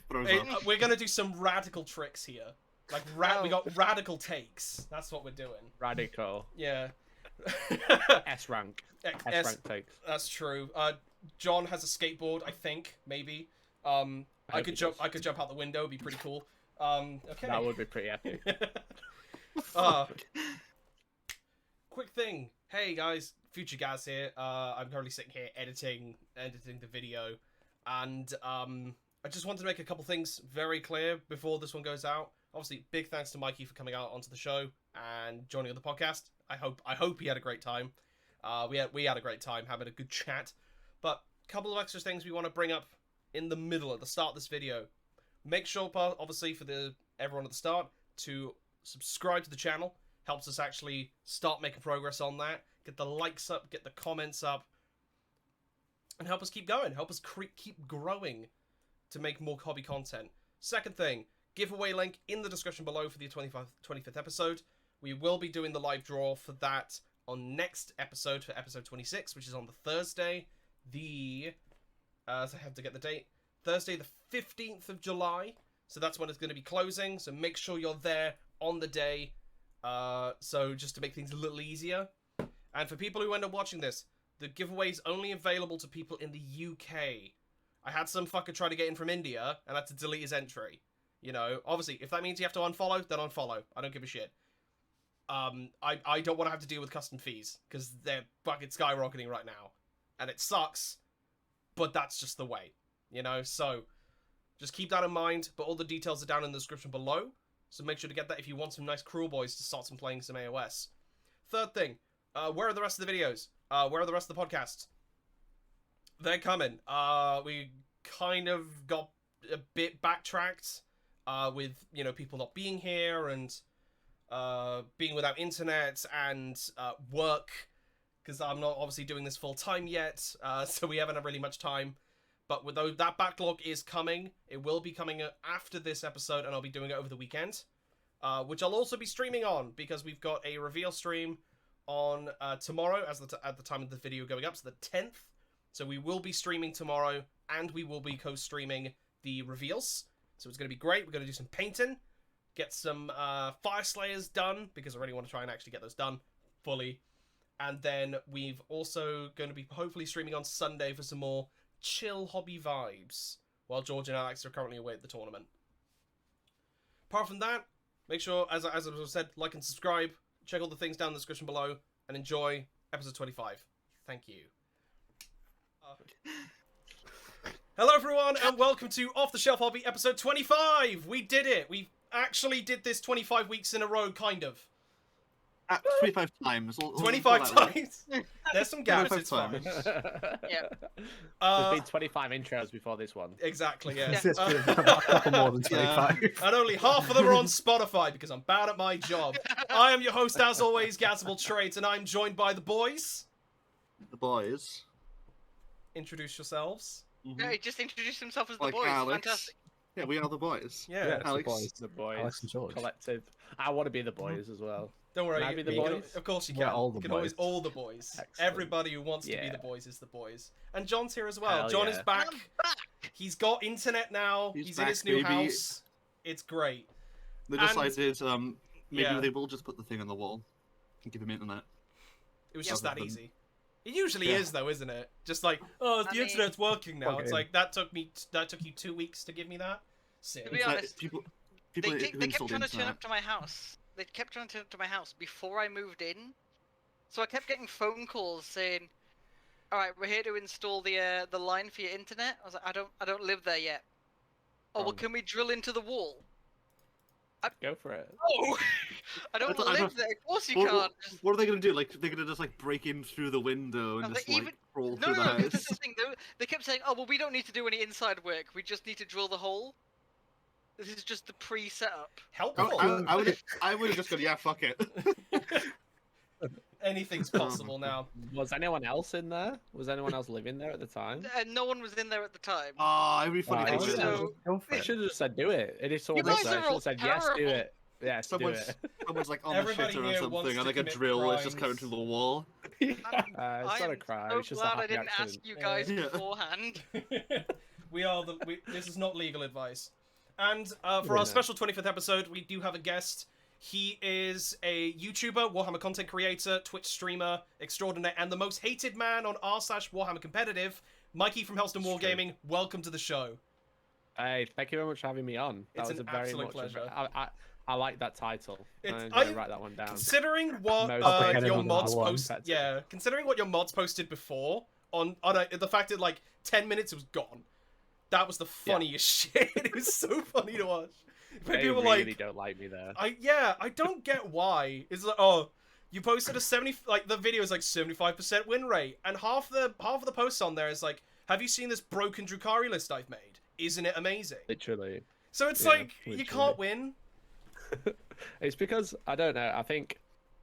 throws up. We're gonna do some radical tricks here. Like, we got radical takes. That's what we're doing. Radical. Yeah. S rank. S rank takes. That's true. John has a skateboard, I think, maybe. I could jump out the window. It'd be pretty cool. Okay. That would be pretty epic. Quick thing. Hey guys, Future Gaz here. I'm currently sitting here editing the video, and I just wanted to make a couple things very clear before this one goes out. Obviously, big thanks to Mikey for coming out onto the show and joining on the podcast. I hope he had a great time. We had a great time having a good chat. But a couple of extra things we want to bring up in the middle at the start of this video. Make sure, obviously, for everyone at the start to subscribe to the channel. Helps us actually start making progress on that. Get the likes up, get the comments up, and help us keep going. Help us keep growing to make more hobby content. Second thing, giveaway link in the description below for the 25th episode. We will be doing the live draw for that on next episode, for episode 26, which is on the Thursday, I have to get the date, Thursday the 15th of July. So that's when it's going to be closing, so make sure you're there on the day. So just to make things a little easier. And for people who end up watching this, the giveaway is only available to people in the UK. I had some fucker try to get in from India, and I had to delete his entry. You know, obviously, if that means you have to unfollow, then unfollow. I don't give a shit. I don't want to have to deal with custom fees, because they're fucking skyrocketing right now. And it sucks, but that's just the way. You know, so just keep that in mind, but all the details are down in the description below. So make sure to get that if you want some nice cruel boys to start playing some AOS. Third thing, where are the rest of the videos? Where are the rest of the podcasts? They're coming. We kind of got a bit backtracked with, you know, people not being here and being without internet and work, because I'm not obviously doing this full time yet, so we haven't had really much time. But with that backlog is coming. It will be coming after this episode, and I'll be doing it over the weekend, which I'll also be streaming on, because we've got a reveal stream on tomorrow at the time of the video going up, so the 10th. So we will be streaming tomorrow, and we will be co-streaming the reveals. So it's going to be great. We're going to do some painting, get some Fire Slayers done, because I really want to try and actually get those done fully. And then we've also going to be hopefully streaming on Sunday for some more chill hobby vibes, while George and Alex are currently away at the tournament. Apart from that, make sure, as I said, like and subscribe, check all the things down in the description below, and enjoy episode 25. Thank you. Hello everyone, and welcome to Off the Shelf Hobby episode 25! We did it! We actually did this 25 weeks in a row, kind of. 25 times. 25 times. There's some gaps. It's fine. Yeah. There's been 25 intros before this one. Exactly. Yeah. It's been a couple more than 25. And only half of them are on Spotify because I'm bad at my job. I am your host, as always, Gazable Traits, and I'm joined by the boys. The boys. Introduce yourselves. Yeah, he just introduced himself as the Like boys. Alex. Fantastic. Yeah, we are the boys. Yeah. Alex. The boys. Alex and George. Collective. I want to be the boys as well. Don't worry. Can I be the you can- boys? of course you We're can. all the You can always boys. all the boys. Excellent. Everybody who wants to be Yeah. the boys is the boys. And John's here as well. Hell John yeah. is back. I'm back. He's got internet now. He's He's in back, his new baby. house. It's great. They And- decided maybe Yeah. they will just put the thing on the wall and give him internet. It was Yeah. just that Rather than- easy. It usually Yeah. is though, isn't it? Just like, oh, the I mean- internet's working now. Plug It's in. like that took you 2 weeks to give me that. Sick. To be It's like honest, people They who kept installed trying to turn internet. up to my house. They kept trying to turn up to my house before I moved in. So I kept getting phone calls saying, "All right, we're here to install the line for your internet." I was like, "I don't live there yet." Oh, well, Wrong. can we drill into the wall? Go for it. Oh, I don't I live don't- there. Of course you What, can't. what are they gonna do? Like they're gonna just like break in through the window and No, just they like even- crawl No, through no, the because this house? is the thing. They kept saying, "Oh, well, we don't need to do any inside work. We just need to drill the hole." This is just the pre-setup. Helpful. I would have just gone, yeah, fuck it. Anything's possible now. Was anyone else in there? Was anyone else living there at the time? No one was in there at the time. Ah, it'd be funny. Right, if they so- did. Go for They it. should have just said do it. And if someone guys was there, are should all have said yes, do terrible. it. Yes, do Someone's, it. someone's like on Everybody the shitter or here wants something, to and like a commit drill is just coming crimes. through the wall. It's not a crime. So It's just a glad I happy didn't accident. ask you guys Yeah. beforehand. This is not legal advice. And for our special 25th episode, we do have a guest. He is a YouTuber, Warhammer content creator, Twitch streamer extraordinaire, and the most hated man on r/Warhammer competitive, Mikey from Hellstorm Wargaming. Welcome to the show. Hey, thank you very much for having me on. It's That was an a very absolute much. pleasure. I like that title. I'm I- gonna write that one down. Considering what Most your hated mods one. posted, considering what your mods posted before the fact that like 10 minutes it was gone. That was the funniest shit. It was so funny to watch. They People were really like, don't like me there. I don't get why. It's like, oh, you posted a 70, like the video is like 75% win rate, and half of the posts on there is like, have you seen this broken Drukhari list I've made? Isn't it amazing? Literally. So it's Yeah, like literally. you can't win. It's because I don't know. I think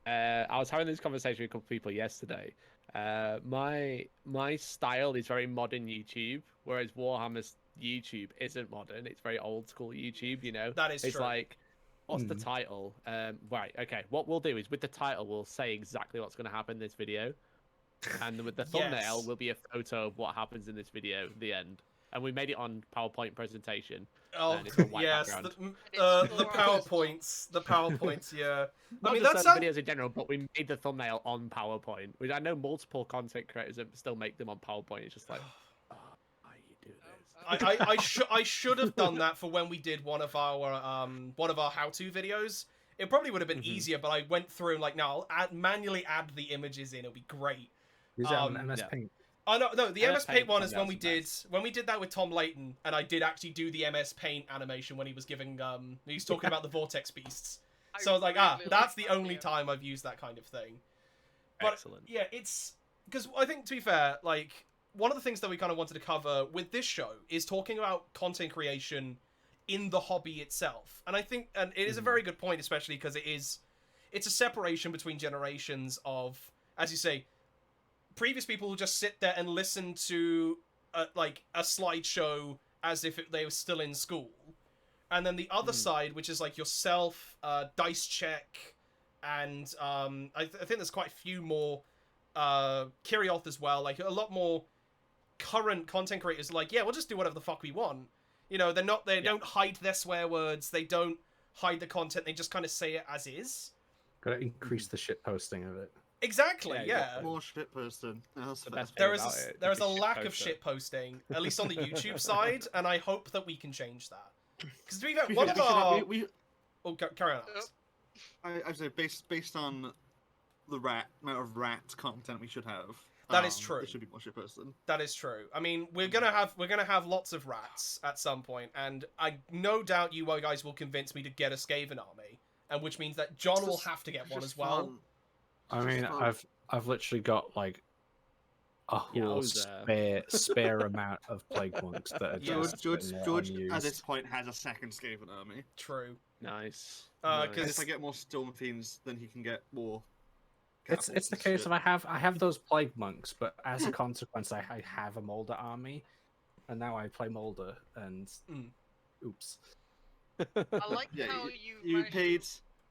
I was having this conversation with a couple of people yesterday. My style is very modern YouTube, whereas Warhammer's YouTube isn't modern. It's very old school YouTube. You know, That is it's true. like, what's the title? Right. Okay. What we'll do is with the title, we'll say exactly what's going to happen in this video, and with the thumbnail Yes. will be a photo of what happens in this video at the end. And we made it on PowerPoint presentation. Oh and it's a white yes, background. the PowerPoints, yeah. Not I mean just that's certain videos in general, but we made the thumbnail on PowerPoint. Which I know multiple content creators that still make them on PowerPoint. It's just like, oh, how you do this? I should have done that for when we did one of our how-to videos. It probably would have been easier, but I went through and like, no, I'll manually add the images in. It'll be great. Use it on MS yeah. Paint. Oh no, the MS Paint one is yeah, when we that's did that with Tom Layton, and I did actually do the MS Paint animation when he was giving he was talking about the Vortex Beasts. So I was like, that's the only time I've used that kind of thing. But Excellent. yeah, it's because I think, to be fair, like one of the things that we kind of wanted to cover with this show is talking about content creation in the hobby itself, and I think, and it is a very good point, especially because it's a separation between generations of, as you say, previous people who just sit there and listen to like a slideshow as if they were still in school, and then the other side, which is like yourself, Dice Check, and I think there's quite a few more, Kirioth as well, like a lot more current content creators. Like, yeah, we'll just do whatever the fuck we want. You know, they don't hide their swear words, they don't hide the content, they just kind of say it as is. Gotta increase the shit posting of it. Exactly, Yeah, yeah. More shit posting. That's The best There thing is about a, it, there you is a can lack shitpost of it. shit posting, at least on the YouTube side, and I hope that we can change that. Because to be fair, We one should- of we should have- our... we- Oh, carry on, Alex. I'd say based on the amount of rat content we should have. That is true. It should be more shit posting. That is true. I mean, we're gonna have lots of rats at some point, and I no doubt you guys will convince me to get a Skaven army, and which means that John will have to get one as well. I mean, I've literally got like a whole Yowza. spare amount of plague monks that are Yeah. just George sitting there at this unused. point has a second Skaven army. True. Nice. And Because if I get more Storm Fiends, then he can get more. It's catapults the and case shit. of I have those plague monks, but as a consequence, I have a Molder army, and now I play Molder, and oops. I like Yeah, how you managed to- paid.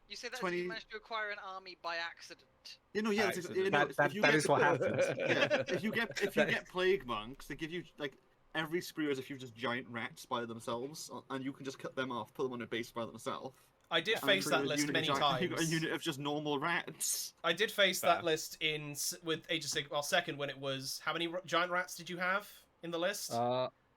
You say that 20 you managed to acquire an army by accident. You know, yeah, Accident. you know, That if you that get- is what happens. Yeah, if you get plague monks, they give you like every sprue as if you've just giant rats by themselves, and you can just cut them off, put them on a base by themselves. I did And face create that a list unit many of giant- times. A unit of just normal rats. I did face Fair. that list with Age of Sigmar second when it was how many giant rats did you have in the list?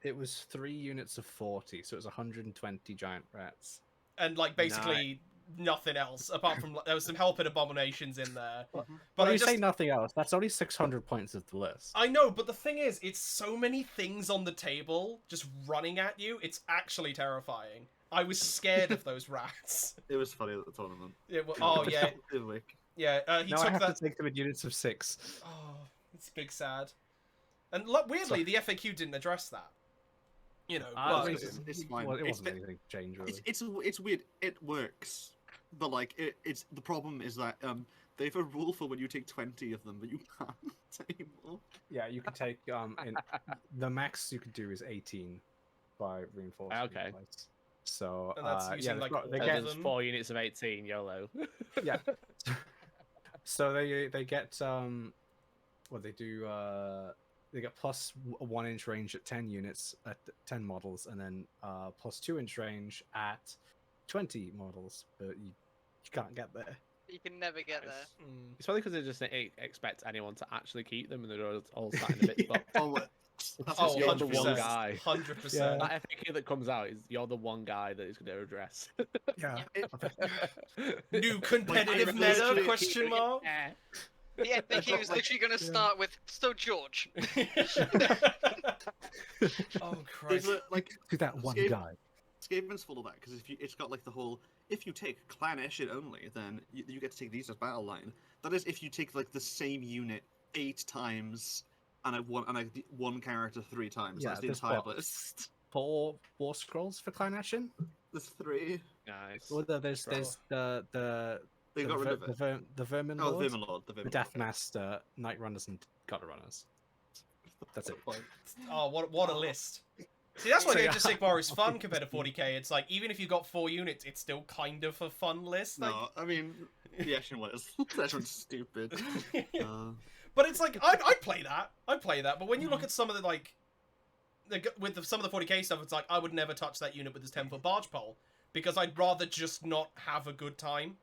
It was 3 units of 40, so it was 120 giant rats. And like basically nothing else apart from there was some helping abominations in there. But But I you just say nothing else. That's only 600 points of the list. I know, but the thing is, it's so many things on the table just running at you. It's actually terrifying. I was scared of those rats. It was funny at the tournament. Oh yeah, Like, yeah. He now I took have that. to take them in units of 6. Oh, it's big sad. And weirdly, the FAQ didn't address that. You know, but it's fine. Well, it It's- wasn't anything changed really. it's weird. It works, but like it's the problem is that they have a rule for when you take 20 of them, but you can't anymore. Yeah, you can take the max you could do is 18 by reinforcement. Okay. points. So And that's yeah, using, like, they all get of There's them. 4 units of 18, YOLO. yeah. So they get what they do they get plus 1-inch range at 10 units at 10 models, and then plus 2-inch range at 20 models. But you can't get there. You can never get there. It's probably because they just expect anyone to actually keep them, and they're all starting a bit stuck. Oh, you're 100%. the one guy. 100%. Yeah. That FAQ that comes out is you're the one guy that is going to address. Yeah. New competitive meta? literally- Question mark. The FAQ was literally going to start with, so George. Oh Christ! To that one Escape- guy. Skaven's full of that because it's got like the whole if you take clan Eshit only, then you get to take these as battle line. That is if you take like the same unit 8 times and one character 3 times. Yeah, That's the there's entire what? list. 4 war scrolls for Clan Ashen. There's 3. Nice. Well, there's the They got rid of it. the Vermin Oh, Lord, the Vermin Lord. the Death Master, Night Runners, and Gutter Runners. That's it. Oh, what a list! See, that's why Age of Sigmar is fun compared to 40k. It's like even if you got 4 units, it's still kind of a fun list. Like... No, I mean the Eshin one is that one's stupid. But it's like I'd play that. I'd play that. But when you look at some of the like, some of the 40k stuff, it's like I would never touch that unit with this 10-foot barge pole because I'd rather just not have a good time.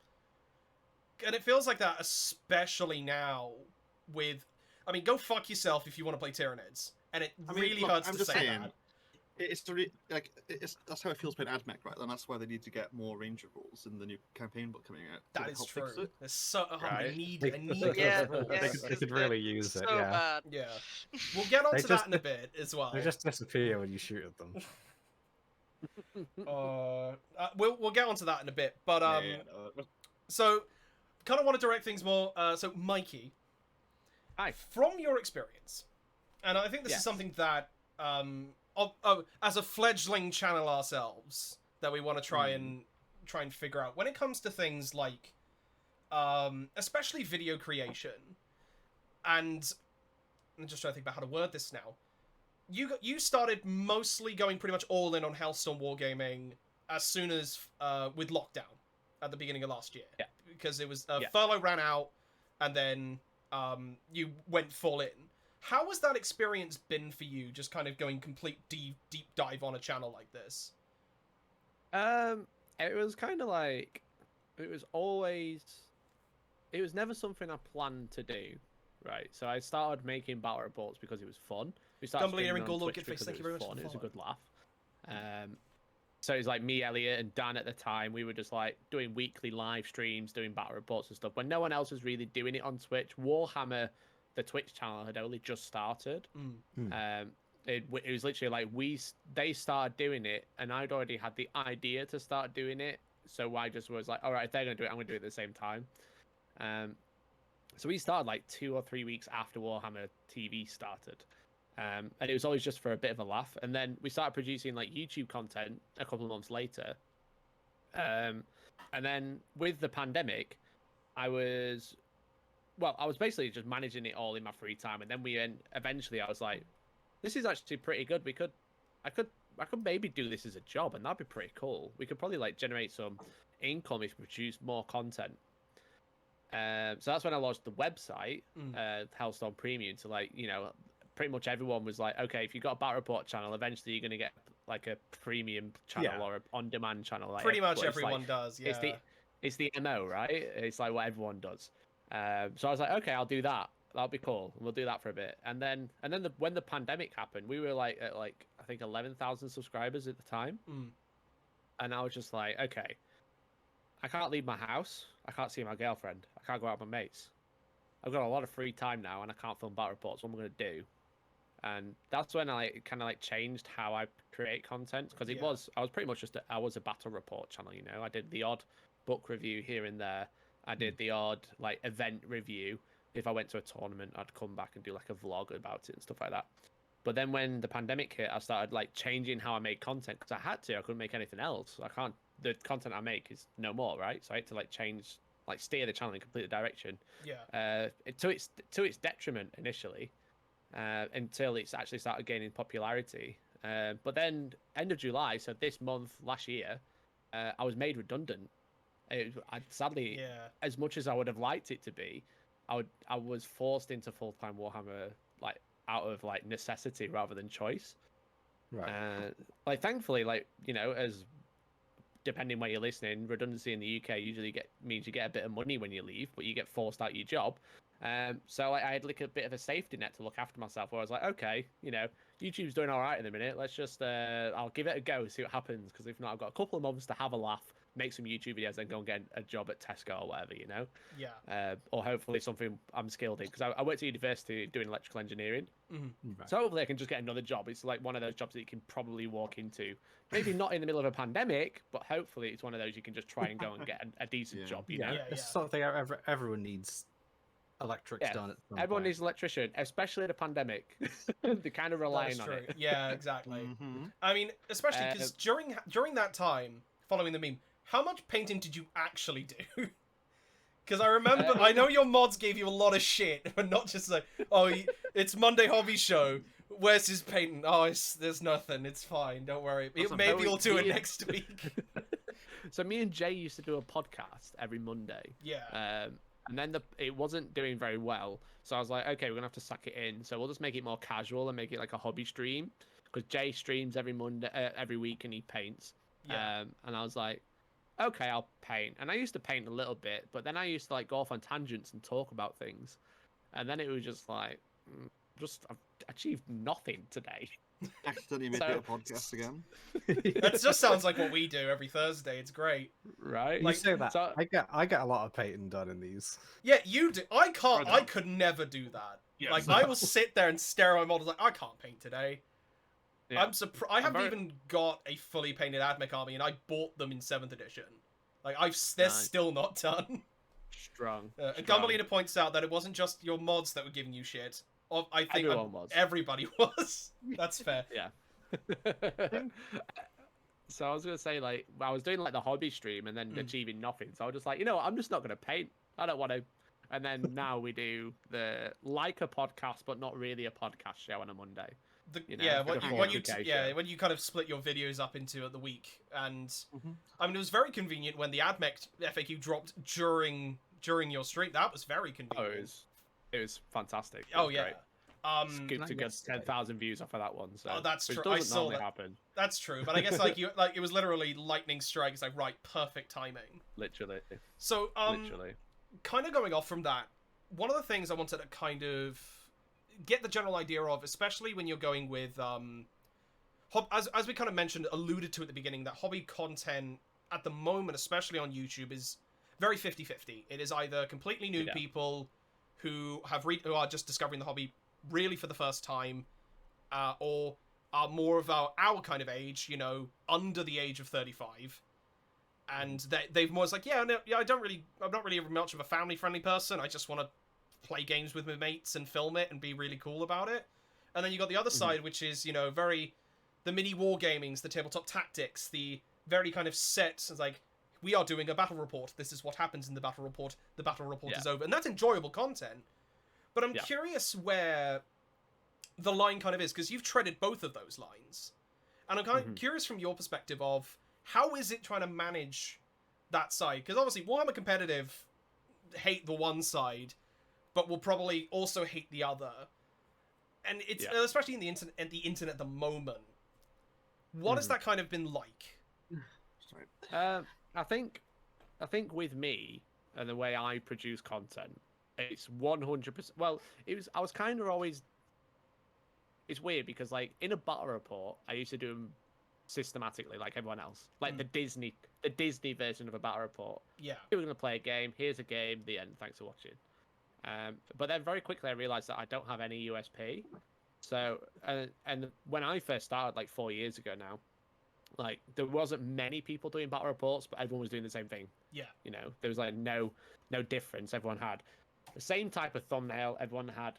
And it feels like that, especially now with. I mean, go fuck yourself if you want to play Tyranids, and it really hurts to say that. It's that's how it feels playing AdMech, right? And that's why they need to get more ranger rules in the new campaign book coming out. That to is help true. fix it. There's so I Right. need Yeah, rules. yeah, They could really use so it. Yeah. bad. Yeah, we'll get onto They that just- in a bit as well. They just disappear when you shoot at them. We'll get onto that in a bit, but No. so kind of want to direct things more. So Mikey, Hi. from your experience, and I think this is Yes. something that as a fledgling channel ourselves that we want to try and figure out when it comes to things like especially video creation, and I'm just trying to think about how to word this now. You started mostly going pretty much all in on Hellstorm Wargaming as soon as with lockdown at the beginning of last year. Yeah. Because it was Yeah. furlough ran out, and then you went full in. How has that experience been for you? Just kind of going complete deep dive on a channel like this. It was kind of like it was never something I planned to do, right? So I started making battle reports because it was fun. We started Dumbly streaming and on Goldo, Twitch get face, because thank it you very was much fun. for It was a the good laugh. So it was like me, Elliot, and Dan at the time. We were just like doing weekly live streams, doing battle reports and stuff. When no one else was really doing it on Twitch, Warhammer, the Twitch channel, had only just started. It was literally like they started doing it, and I'd already had the idea to start doing it. So I just was like, all right, if they're gonna do it, I'm gonna do it at the same time. So we started like 2 or 3 weeks after Warhammer TV started. And it was always just for a bit of a laugh. And then we started producing like YouTube content a couple of months later. And then with the pandemic, I was basically just managing it all in my free time. And then eventually I was like, this is actually pretty good. I could maybe do this as a job, and that'd be pretty cool. We could probably like generate some income if we produce more content. So that's when I launched the website, Hellstorm Premium, to like, pretty much everyone was like, okay, if you've got a battle report channel, eventually you're going to get like a premium channel or an on-demand channel. Like, Pretty much but it's everyone like, does, yeah. It's the MO, right? It's like what everyone does. So I was like, okay, I'll do that. That'll be cool. We'll do that for a bit. And then when the pandemic happened, we were like at like I think 11,000 subscribers at the time. And I was just like, okay, I can't leave my house. I can't see my girlfriend. I can't go out with my mates. I've got a lot of free time now, and I can't film battle reports. What am I going to do? And that's when I kind of like changed how I create content, because I was pretty much just I was a battle report channel. I did the odd book review here and there. I did the odd like event review. If I went to a tournament, I'd come back and do like a vlog about it and stuff like that. But then when the pandemic hit, I started like changing how I made content, because I had to. I couldn't make anything else. The content I make is no more, right? So I had to like change, like steer the channel in complete direction. Yeah. To its detriment initially, until it's actually started gaining popularity. But then end of July, so this month last year, I was made redundant. Sadly, as much as I would have liked it to be, I was forced into full-time Warhammer like out of like necessity rather than choice. Right. Like thankfully, like as depending where you're listening, redundancy in the UK usually means you get a bit of money when you leave, but you get forced out your job. So I had like a bit of a safety net to look after myself, where I was like, okay, YouTube's doing all right in a minute. Let's just I'll give it a go, see what happens. Because if not, I've got a couple of months to have a laugh, make some YouTube videos, then go and get a job at Tesco or whatever, Yeah. Or hopefully something I'm skilled in, because I went to university doing electrical engineering. Right. So hopefully I can just get another job. It's like one of those jobs that you can probably walk into. Maybe not in the middle of a pandemic, but hopefully it's one of those you can just try and go and get a decent job, you know? Yeah. It's something everyone needs electrics done at some Everyone point. needs an electrician, especially the pandemic. They're kind of relying on it. Yeah, exactly. Mm-hmm. I mean, especially because during that time, following the meme, how much painting did you actually do? Because I remember, I know your mods gave you a lot of shit, but not just like, oh, it's Monday Hobby Show. Where's his painting? Oh, there's nothing. It's fine. Don't worry. Maybe we'll do it next week. So me and Jay used to do a podcast every Monday. Yeah. And then it wasn't doing very well. So I was like, okay, we're going to have to suck it in. So we'll just make it more casual and make it like a hobby stream. Because Jay streams every week and he paints. Yeah. And I was like, okay, I'll paint. And I used to paint a little bit, but then I used to like go off on tangents and talk about things. And then it was just like, I've achieved nothing today. Accidentally made a podcast again. That just sounds like what we do every Thursday. It's great. Right? You say that. So, I get a lot of painting done in these. Yeah, you do. I can't. I I don't. could never do that. Yes. Like I will sit there and stare at my models like I can't paint today. yeah. I'm surprised. I haven't even got a fully painted AdMech army, and I bought them in 7th edition. Like they're Nice. still not done. Strong. And Gumbalina points out that it wasn't just your mods that were giving you shit. I think Everyone was. everybody was. That's fair. Yeah. So I was gonna say, like, I was doing like the hobby stream and then achieving nothing. So I was just like, what, I'm just not gonna paint. I don't want to. And then now we do a podcast, but not really a podcast show on a Monday. When you kind of split your videos up into the week, and I mean it was very convenient when the AdMech FAQ dropped during your stream. That was very convenient. It was fantastic. Oh yeah. Great. Scooped a good 10,000 views off of that one. So that's true. Which doesn't normally happen. That's true, but I guess it was literally lightning strike. It's like right, perfect timing. Literally. So literally. Kind of going off from that, one of the things I wanted to kind of get the general idea of, especially when you're going with as we kind of alluded to at the beginning, that hobby content at the moment, especially on YouTube, is very 50-50. It is either completely new people who are just discovering the hobby really for the first time, or are more of our kind of age, under the age of 35, and they've more like, I'm not really much of a family friendly person. I just want to play games with my mates and film it and be really cool about it. And then you got the other side, which is very the mini wargamings, the tabletop tactics, the very kind of set. It's like, we are doing a battle report. This is what happens in the battle report. The battle report is over, and that's enjoyable content. But I'm curious where the line kind of is, because you've treaded both of those lines. And I'm kind of curious from your perspective of how is it trying to manage that side? Because obviously Warhammer Competitive hate the one side, but will probably also hate the other. And it's especially in the internet at the moment. What has that kind of been like? I think with me and the way I produce content, it's 100%. Well, I was kind of always. It's weird because, like, in a battle report, I used to do them systematically, like everyone else, like the Disney version of a battle report. Yeah, we're gonna play a game. Here's a game. The end. Thanks for watching. But then very quickly I realized that I don't have any USP. So, and when I first started, like 4 years ago now, like there wasn't many people doing battle reports, but everyone was doing the same thing. Yeah, there was like no difference. Everyone had the same type of thumbnail. Everyone had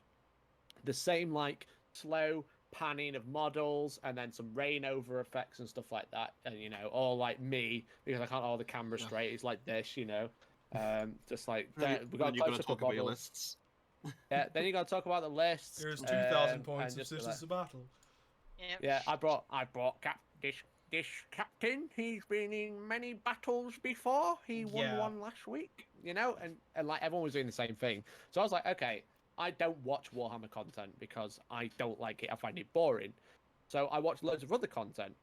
the same like slow panning of models and then some rain over effects and stuff like that. And all like me, because I can't hold the camera straight. It's like this, just like we got to talk about your lists. Yeah, then you got to talk about the lists. Here's 2,000 points. This is a battle. Yeah, I brought this captain. He's been in many battles before. He won one last week, and like everyone was doing the same thing. So I was like, okay, I don't watch Warhammer content because I don't like it. I find it boring. So I watch loads of other content.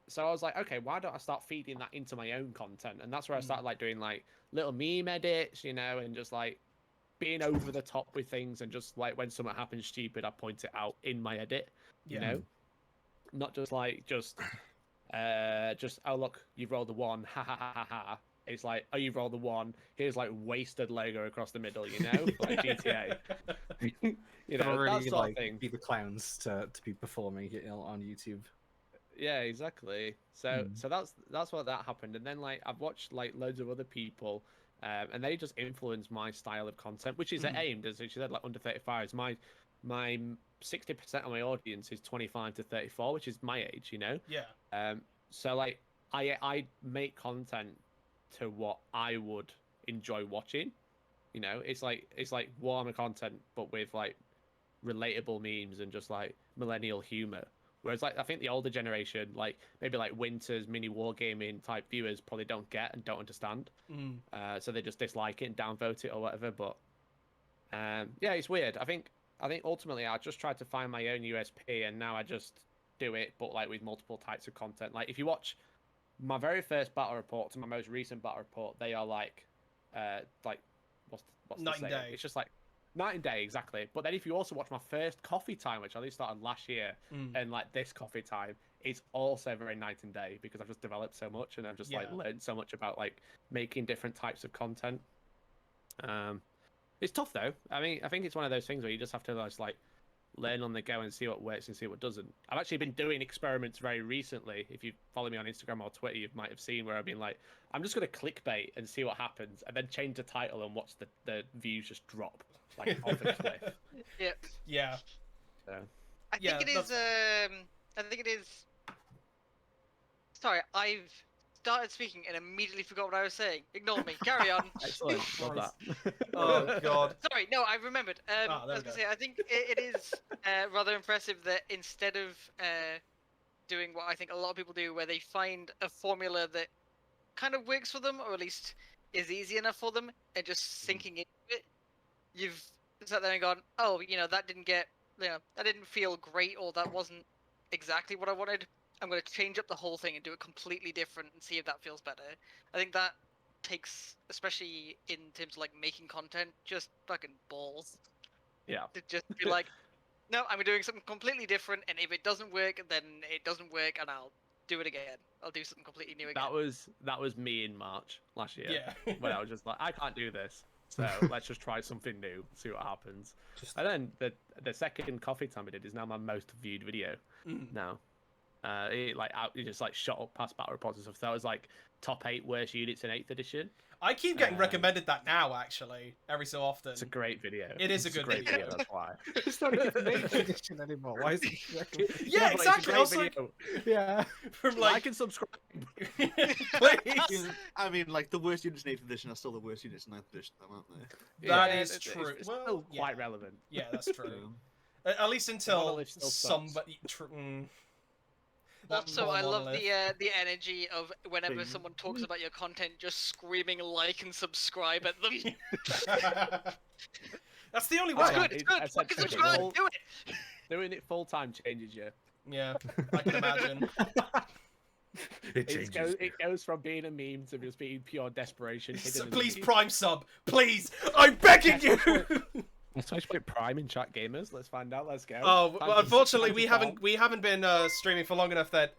So I was like, okay, why don't I start feeding that into my own content? And that's where I started like doing like little meme edits, you know, and just like being over the top with things, and just like when something happens stupid, I point it out in my edit, you know, not just like just oh look, you've rolled a 1, ha ha ha ha ha. It's like, oh, you've rolled a 1. Here's like wasted logo across the middle, you know, like GTA. You know, really, that sort like, of thing. be the clowns to be performing it on YouTube. Yeah, exactly. So that's what that happened, and then like I've watched like loads of other people, and they just influence my style of content, which is aimed, as you said, like under 35s. My 60% of my audience is 25 to 34, which is my age, you know. Yeah. So like I make content to what I would enjoy watching. You know, it's like Warhammer content, but with like relatable memes and just like millennial humor. Whereas like I think the older generation, like maybe like Winter's mini wargaming type viewers, probably don't get and don't understand. So they just dislike it and downvote it or whatever. But yeah, it's weird. I think ultimately I just tried to find my own USP, and now I just do it, but like with multiple types of content. Like if you watch my very first battle report to my most recent battle report, they are like what's Night the and saying? day. It's just like night and day, exactly. But then if you also watch my first coffee time, which I only started last year, and like this coffee time, it's also very night and day, because I've just developed so much, and I've just like learned so much about like making different types of content. It's tough though. I mean, I think it's one of those things where you just have to just like learn on the go and see what works and see what doesn't. I've actually been doing experiments very recently. If you follow me on Instagram or Twitter, you might have seen where I've been like, I'm just going to clickbait and see what happens, and then change the title and watch the views just drop like off a cliff. Yeah. Yeah. So, I think it is. I think it is. Sorry, I've started speaking and immediately forgot what I was saying. Ignore me. Carry on. excellent. Love that. Oh god. Sorry, no, I remembered. there I was we gonna go. say, I think it is rather impressive that instead of doing what I think a lot of people do, where they find a formula that kind of works for them, or at least is easy enough for them, and just sinking into it, you've sat there and gone, oh, you know, that didn't feel great, or that wasn't exactly what I wanted. I'm going to change up the whole thing and do it completely different and see if that feels better. I think that takes, especially in terms of like making content, just fucking balls. Yeah. To just be like, no, I'm doing something completely different, and if it doesn't work, then it doesn't work, and I'll do it again. I'll do something completely new again. That was me in March last year. Yeah. When I was just like, I can't do this, so let's just try something new, see what happens. And then the second coffee time I did is now my most viewed video now. It just like shot up past battle reports and stuff. So that was like top 8 worst units in 8th edition. I keep getting recommended that now, actually, every so often. It's a great video. It is a good great video. That's why. It's not even 8th edition anymore. Why is it? Yeah, but exactly. I was It's a great like, video. Yeah. from Like like, and subscribe. please. I mean, like the worst units in 8th edition are still the worst units in 9th edition, though, aren't they? That Yeah, is it's true. still Well, quite yeah. relevant. Yeah, that's true. At least until monolith still sucks. somebody. Also, I love monolith. the energy of whenever Thing. someone talks about your content, just screaming like and subscribe at them. That's the only way. It's good. It's good. I said Like and Twitter subscribe. all- Do it. Doing it full time changes you. Yeah, I can imagine. It goes from being a meme to just being pure desperation. hidden So as a please meme. Prime sub, please. I'm begging you. Let's try to put Prime in chat gamers. Let's find out. Let's go. Oh, Time well, to- unfortunately, time to we haven't been streaming for long enough that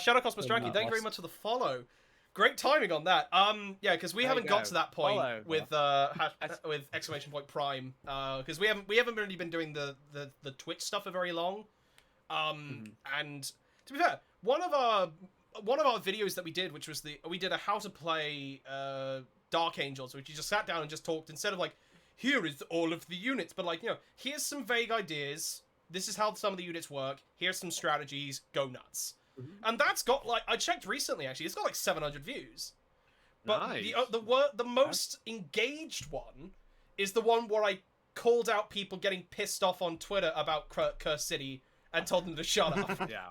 Shadow Cosmos Draki, thank you very much for the follow. Great timing on that. Yeah, because we There haven't you got go. to that point Follow. with exclamation point Prime because we haven't really been doing the Twitch stuff for very long. And to be fair, one of our videos that we did, which was we did a how to play Dark Angels, which you just sat down and just talked instead of like, here is all of the units, but like, you know, here's some vague ideas. This is how some of the units work. Here's some strategies. Go nuts. And that's got like, I checked recently actually, it's got like 700 views. But Nice. the most engaged one is the one where I called out people getting pissed off on Twitter about Curse City and told them to shut up. Yeah.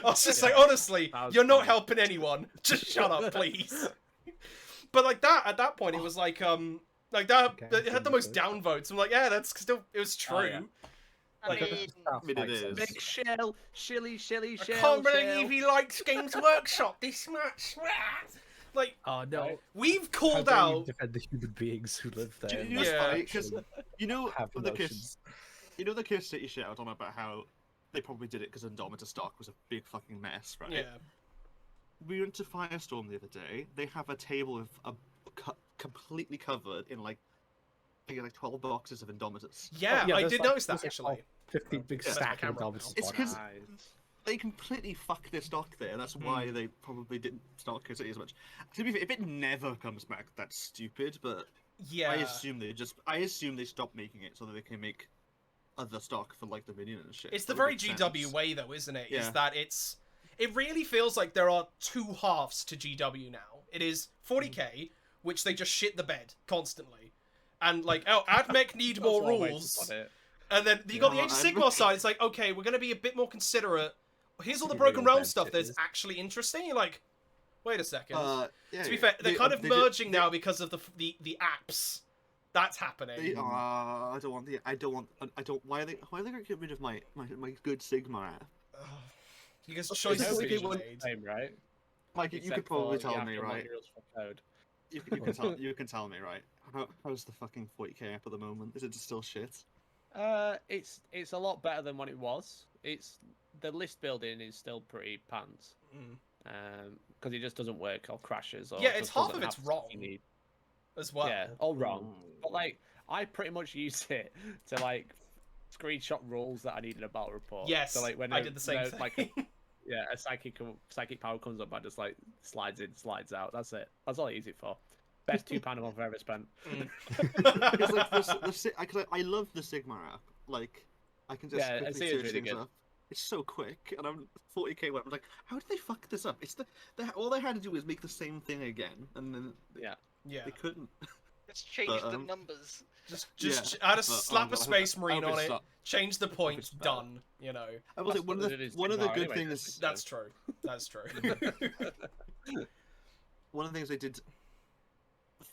I was just like, honestly, That was you're not funny. helping anyone. Just shut up, please. But like that, at that point, it was like, Like that, Okay, it had the most good. downvotes. I'm like, yeah, that's still it was true. Oh, yeah. I Like, mean, it is. Big shell, shilly, I shell. can't believe he likes Games Workshop this much. Like, Oh no! we've How called dare you out. defend the human beings who live there? Do and you know what's Yeah. funny? Because you know have the Kiss, emotions. you know the Kiss City shit I was on about how they probably did it because Andromeda stock was a big fucking mess, right? Yeah. We went to Firestorm the other day. They have a table with completely covered in like, I think like 12 boxes of Indomitus. Yeah, yeah, I there's did like- notice that there's like actually. 50 big Yeah. stack Camera of now. Indomitus. It's 'cause- Nice. They completely fucked their stock there. That's why they probably didn't stock Kiss City as much. To be fair, if it never comes back, that's stupid. But Yeah. I assume they stopped making it so that they can make other stock for like Dominion and shit. It's the That very would make GW sense. way, though, isn't it? Is Yeah. that it really feels like there are two halves to GW now. It is 40k, which they just shit the bed constantly, and like, oh, AdMech need more That's one way to rules, put it. and then you got the Yeah, Age of AdMech- Sigmar side. It's like, okay, we're gonna be a bit more considerate. Here's all the See Broken real Realm bed stuff that's shit. actually interesting. You're like, wait a second. Yeah, to be yeah. fair, they're kind of they did- merging they- now because of the apps. That's happening. I don't want. Why are they going to get rid of my good Sigma app? Ugh. Because It's choices no are big being one. made. Same, right? Mike, you Except could probably for you tell have me, to unlock right? your rules for code. You can tell me, right? How's the fucking 40k app at the moment? Is it just still shit? It's a lot better than what it was. It's the list building is still pretty pants. Mm. Because it just doesn't work or crashes or Yeah, it's just half doesn't of it's have the stuff wrong. you need. As well. Yeah, all wrong. Mm. But like, I pretty much use it to like screenshot rules that I need in a battle report. Yes, so like when I did the same thing. like a psychic power comes up, I just like slides in, slides out. That's it. That's all I use it for. Best £2 a month I've ever spent. Because like I love the Sigma app. Like I can just Yeah, I quickly see it's search really things good. up. It's so quick, and I'm 40k web. I'm like, how did they fuck this up? It's all they had to do was make the same thing again, and then Yeah. Yeah. they couldn't. let's change But, the um, numbers. Just Yeah, add a but, slap a I hope space it- I marine hope on it's it, not- change the point, it's better. done. You know. I will say That's one what of it the is one of the now good anyway, things. That's true. That's true. One of the things they did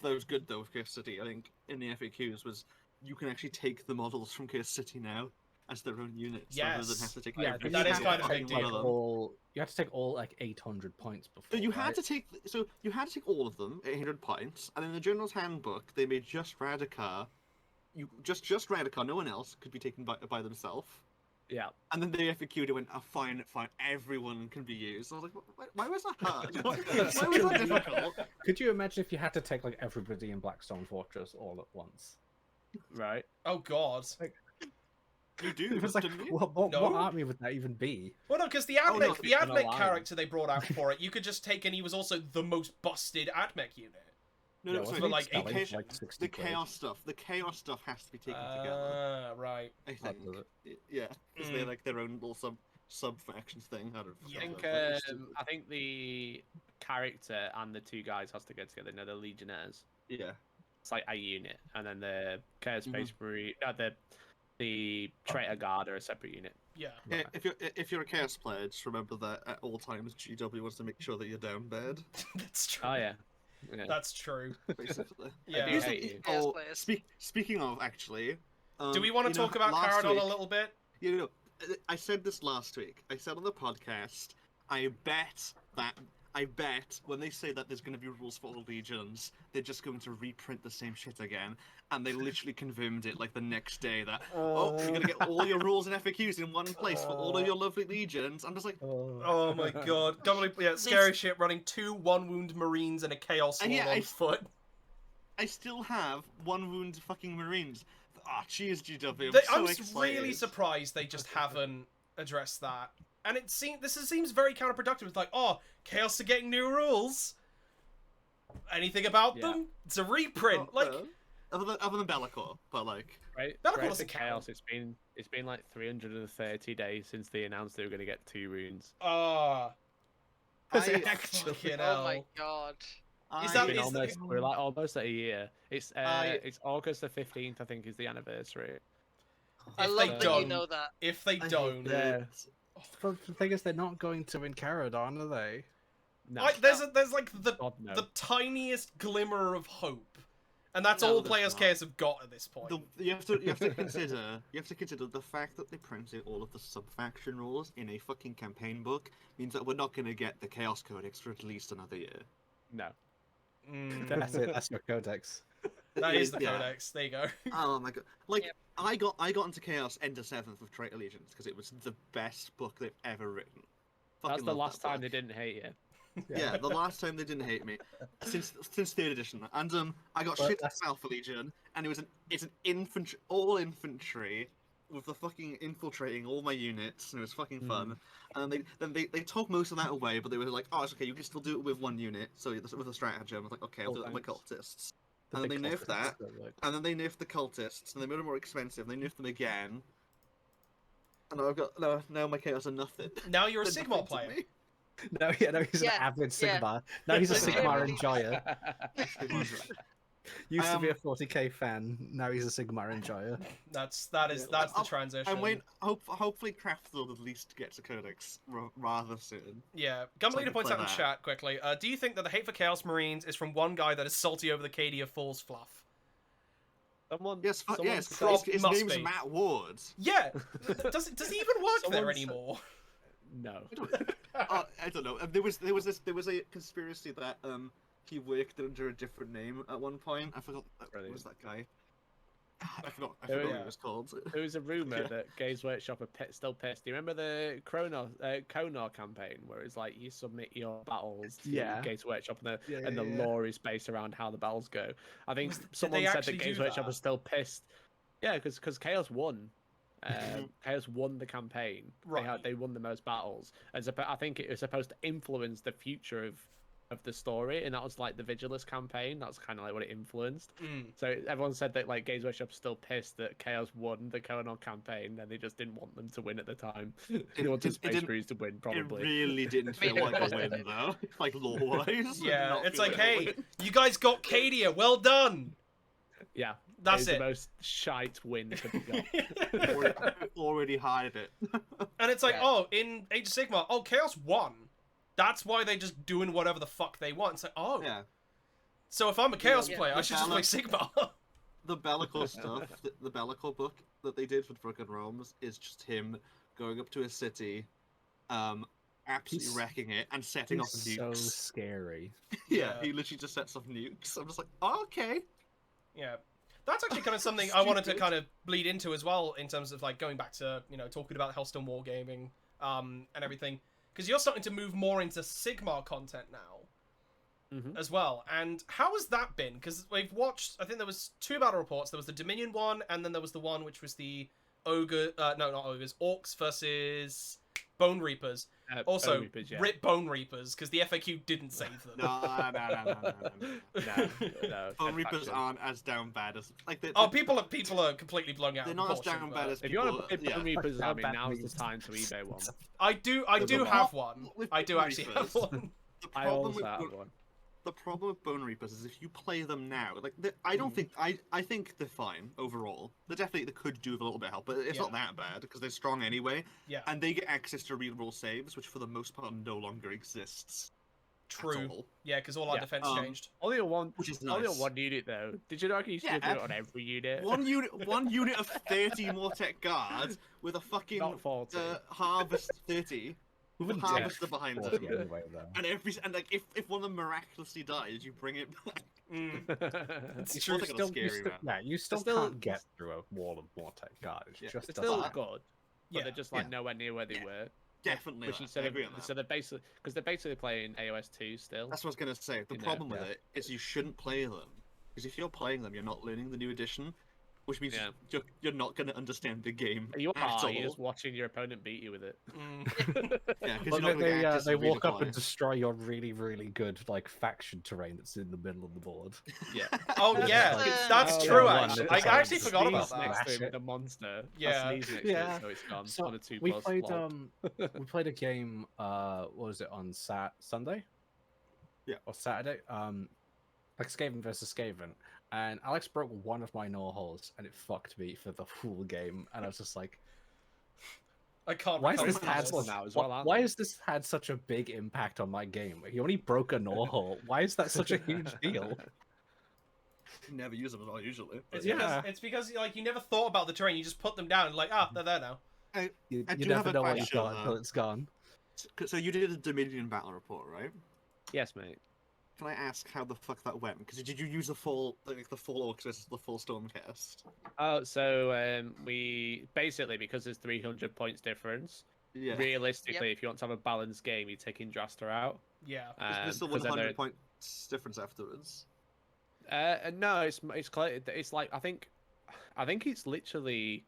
that was good though with Curse City, I think, in the FAQs was you can actually take the models from Curse City now as their own units rather than Yes. have to take Yeah, every that is single kind of a big fucking one deal. them. You had to take all like 800 points before. So you had right? to take all of them, 800 points, and in the General's Handbook they made just Radikar. Just Radikar, no one else could be taken by themselves. Yeah. And then the FAQ went, oh, fine, everyone can be used. I was like, why was that hard? Why was that difficult? Could you imagine if you had to take like everybody in Blackstone Fortress all at once? Right. Oh God. You do, It was like, didn't you? what No. army would that even be? Well, no, because the Oh, no, Admech, the it's on a Admech line. character they brought out for it, you could just take, and he was also the most busted Admech unit. No, Yeah, sorry, wasn't like, it selling eight for, like 60 the quid? chaos stuff has to be taken together. Right. I That think. does Yeah, because Mm. they're like their own little sub factions thing. I don't Yeah. I think, know, but it's stupid. I think the character and the two guys has to go together. No, the Legionnaires. Yeah. It's like a unit, and then the Chaos Mhm. Space Marine, the Traitor Guard are a separate unit. Yeah. Yeah, if you're a chaos player, just remember that at all times GW wants to make sure that you're down bad, That's true. Oh yeah. That's true. basically. Yeah. do Here's hate the- you. Chaos oh, players. speaking of actually, Do we want to you know, talk about last Caradon week- a little bit? You know, I said this last week. I said on the podcast, I bet when they say that there's going to be rules for all legions, they're just going to reprint the same shit again. And they literally confirmed it like the next day that, oh, you're going to get all your rules and FAQs in one place for all of your lovely legions. I'm just like, Oh my God. Don't believe, yeah, scary shit. Running 2 1-wound Marines and a Chaos And Lord yeah, on foot. I still have 1 wound fucking Marines. Ah, cheers, GW. I'm so really excited. surprised they just haven't addressed that. And this seems very counterproductive. It's like, oh, Chaos are getting new rules. Anything about Yeah. them? It's a reprint. Like, other than Be'lakor, but like, Right. That'll Right cause for a Chaos. It's been like 330 days since they announced they were going to get 2 runes. ah, I fucking Oh my hell. god. Is It's that- been is- almost, we're like almost at a year. It's I- it's August the 15th, I think, is the anniversary. I If love they that don't- you know that. If they I hate don't, Yeah. But the thing is, they're not going to in Caradon, are they? No, like, there's like the God no. the tiniest glimmer of hope And that's No, all there's players not. Chaos have got at this point. You have to consider the fact that they printed all of the sub-faction rules in a fucking campaign book means that we're not going to get the Chaos Codex for at least another year. No. That's it. That's your codex. That is the Yeah. codex. There you go. Oh my god! Like Yep. I got into Chaos end of 7th with Traitor Allegiance because it was the best book they've ever written. That's Fucking the love last that time book. they didn't hate you. Yeah, the last time they didn't hate me since 3rd edition, and I got But shit that's- Alpha Legion, and it's an infantry, all infantry, with the fucking infiltrating all my units, and it was fucking fun. And they took most of that away, but they were like, oh, it's okay, you can still do it with one unit, so with a stratagem. I was like, okay, I'll do it with my cultists. And then they nerfed that, and then they nerfed the cultists, and they made them more expensive, and they nerfed them again. And I've got now my chaos are nothing. Now you're a They're Sigmar nothing to player. me. No, he's Yeah, an avid yeah. Sigmar. Now he's a But Sigmar really- enjoyer. Used to be a Um, 40k fan. Now he's a Sigmar enjoyer. That's Yeah, the I'll- transition. I'm waiting. Hopefully, Craftfield at least gets a codex rather soon. Yeah, So I Gumbleader can points play out in that. chat quickly. Do you think that the hate for Chaos Marines is from one guy that is salty over the Cadia Falls fluff? Someone, Yes, someone Prob- his must name's be. Matt Ward. Yeah. Does he even work there Someone's- anymore? No. I don't know. There was a conspiracy that he worked under a different name at one point. I forgot. What Brilliant. was that guy? I forgot There what we he go. was called. There was a rumor Yeah. that Games Workshop are still pissed. Do you remember the Konar campaign where it's like you submit your battles to Yeah. Games Workshop and Yeah, the yeah. lore is based around how the battles go? I think Did someone they said actually that Games do Workshop that? are still pissed. Yeah, because Chaos won. Chaos won the campaign. Right. They won the most battles. I think it was supposed to influence the future of the story, and that was like the Vigilus campaign. That's kind of like what it influenced. Mm. So everyone said that like Games Workshop's still pissed that Chaos won the Konar campaign, and they just didn't want them to win at the time. They wanted Space didn't- Marines to win, probably. It really didn't feel Made it like a possible. win though, like lore-wise. Yeah, it's like, a hey, win. you guys got Cadia. Well done. Yeah, That's it was it. the most shite win to be got. already hired it. And it's like, Yeah. oh, in Age of Sigmar, oh, Chaos won. That's why they're just doing whatever the fuck they want. It's like, oh, Yeah. so if I'm a Chaos Yeah. player, I should just play Sigmar. The Bellicle stuff, the Bellicle book that they did with Broken Realms is just him going up to a city, absolutely He's- wrecking it and setting off He's so nukes. scary. Yeah, Yeah. he literally just sets off nukes. I'm just like, oh, okay. Yeah. That's actually kind of something I wanted to Stupid. kind of bleed into as well in terms of like going back to, talking about Hellstorm Wargaming and everything. Because you're starting to move more into Sigmar content now Mhm. as well. And how has that been? Because we've watched, I think there was 2 battle reports. There was the Dominion one, and then there was the one which was the Ogre, no, not Ogres, Orcs versus Bone Reapers. Also, Bone Reapers, yeah. rip Bone Reapers, because the FAQ didn't save them. No. No, Bone Fed Reapers faction. aren't as down bad as like they. Oh, people are completely blowing out They're of not as proportion, down but- bad as If you want people. to play Yeah. Bone Reapers How army, bad now's the means- time to eBay one. I do The have pro- one. with I do Bone actually have Reapers, one. The I problem also with have Bone- one. The problem with Bone Reapers is if you play them now, like I don't think I think they're fine overall. They could do with a little bit of help, but it's not that bad because they're strong anyway, Yeah, and they get access to reroll saves, which for the most part no longer exists. At true. all, Yeah, because all our Yeah, defense changed. Only on one, which is only on nice. one unit though. Did you know you should Yeah. do it on every unit? One unit of 30 Mortec guards with a fucking Not 40. harvest 30, We wouldn't Yeah. harvester behind 40 them. anyway, though. And like if one of them miraculously dies, you bring it back. Mm. it's It's You true. still think it's scary, man. you still still- can't get through a wall of Mortec guard. It Yeah. just It's doesn't still happen. good, but Yeah. they're just like Yeah. nowhere near where they Yeah. were. Definitely, Which that. instead I of agree on that. so they're basically playing AOS 2 still. That's what I was gonna say. The You know, problem with yeah. it is you shouldn't play them because if you're playing them, you're not learning the new edition, which means Yeah. you're not gonna understand the game You at all. are. You're just watching your opponent beat you with it. Mm. Yeah, because But you're not gonna get access they to walk up redeploy. and destroy your really, really good like faction terrain that's in the middle of the board. Yeah. Oh yeah, Uh, that's Oh, true. yeah, Actually, one I that actually sneeze forgot about sneeze that. next to him Smash with a monster. Yeah. Sneeze next to Yeah. it, so it's gone. So on a 2+. we played log. we played a game what was it on Sunday? Yeah. Or Saturday? Like Skaven versus Skaven. And Alex broke one of my gnaw holes and it fucked me for the full game. And I was just like, I can't. why has recover this from had this. Hasbro now as well, aren't why they? has this had such a big impact on my game? He only broke a gnaw hole. Why is that such a huge deal? Never use them at all usually. It's Yeah. because like you never thought about the terrain. You just put them down and like they're there now. You I do never have a know what you've question, got until though. it's gone. So you did a Dominion battle report, right? Yes, mate. Can I ask how the fuck that went? Because did you use the full orcs versus the full stormcast? Oh, so we basically, because there's 300 points difference. Yeah. Realistically, if you want to have a balanced game, you're taking Draster out. Yeah. There's still 'cause then 100 points difference afterwards. No, it's clear. It's like I think it's literally.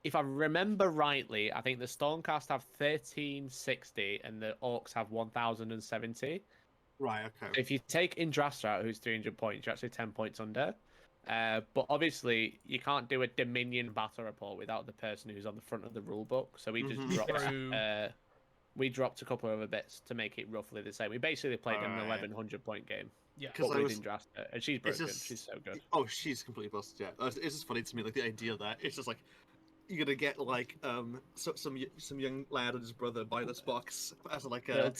If I remember rightly, I think the Stormcast have 1360 and the Orcs have 1070. Right. Okay. If you take Indrastra out, who's 300 points, you're actually 10 points under. But obviously, you can't do a Dominion battle report without the person who's on the front of the rule book. So we just Mhm. dropped. We dropped a couple of other bits to make it roughly the same. We basically played an Alright. 1100 point game. Yeah. Because But I with was- Indrastra, and she's broken. just- She's so good. Oh, she's completely busted. Yeah, it's just funny to me, like the idea that it's just like you're gonna get like some young lad and his brother buy this box as like Little, a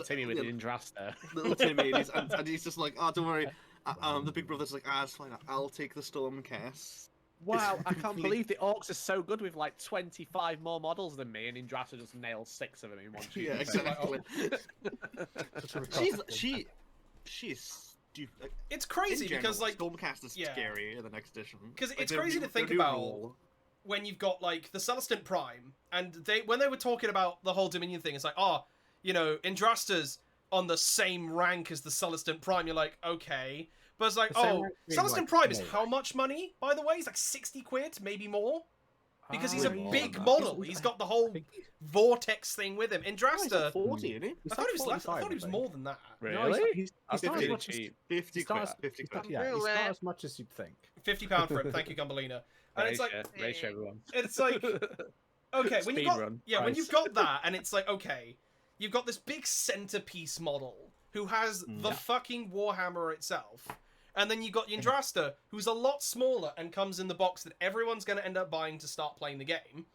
Timmy with yeah. Indrastra. little Timmy, and he's just like, oh, don't worry. The big brother's like, it's fine. I'll take the Stormcast. Wow, I can't complete- believe the Orcs are so good with like 25 more models than me, and Indrastra just nails 6 of them in one shoot. Yeah, exactly. She's stupid. Like, It's crazy in general, because like Stormcast is yeah. scary in the next edition. 'Cause Like, it's their crazy new- to think their new about. rule- when you've got like the Celestant Prime, and when they were talking about the whole Dominion thing, it's like, oh, you know, Indrasta's on the same rank as the Celestant Prime. You're like, okay, but it's like, The same oh, rank being, Celestant like, Prime is more. how much money? By the way, he's like 60 quid, maybe more, because he's a more big than that. model. He's got the whole vortex thing with him. Oh, he's Indrasta, like 40, isn't he? I thought he was more than that. Really? He's That's not as really much as- cheap. 50 he's not quid. as- 50 he's quid. not- yeah, he's Real, not as much as you'd think. £50 for him. Thank you, Gumbalina. And it's like, Ratio, everyone. it's like, okay, when you Speed got run when price. you've got that, and it's like, okay, you've got this big centerpiece model who has the fucking Warhammer itself, and then you've got Yndrasta, who's a lot smaller and comes in the box that everyone's going to end up buying to start playing the game.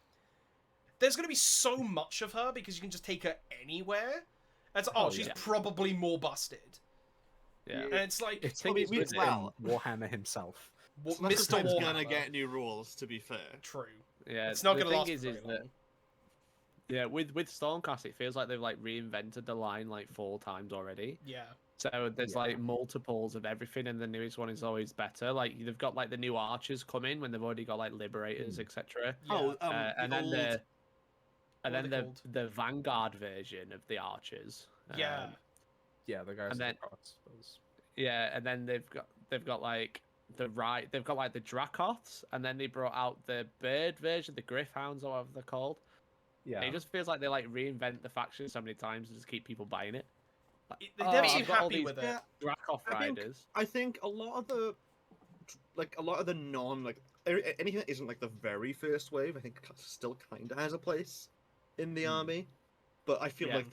There's going to be so much of her because you can just take her anywhere. And it's like, Oh, she's yeah. probably more busted. Yeah. And it's like, It's thing is we- with it- well- Warhammer himself. Mr. Mr. Time's Warhammer. gonna get new rules, to be fair. True. Yeah, It's not the going to last thing is very that long. yeah, with Stormcast, it feels like they've like reinvented the line like 4 times already. Yeah. So there's Yeah. like multiples of everything, and the newest one is always better. Like they've got like the new archers come in when they've already got like liberators, etc. Yeah. Oh, And the then old- the What are they the called? the Vanguard version of the archers. Yeah. Yeah, the guys. And then- I suppose. Yeah, and then they've got like they've got like the Dracoths, and then they brought out the bird version, the Griffhounds or whatever they're called. Yeah. And it just feels like they like reinvent the faction so many times and just keep people buying it. Like, They "Oh, never I've seem got all happy these with it. Yeah, Dracoth I think- riders. I think a lot of the non anything that isn't like the very first wave, I think still kind of has a place in the army. But I feel Yeah. like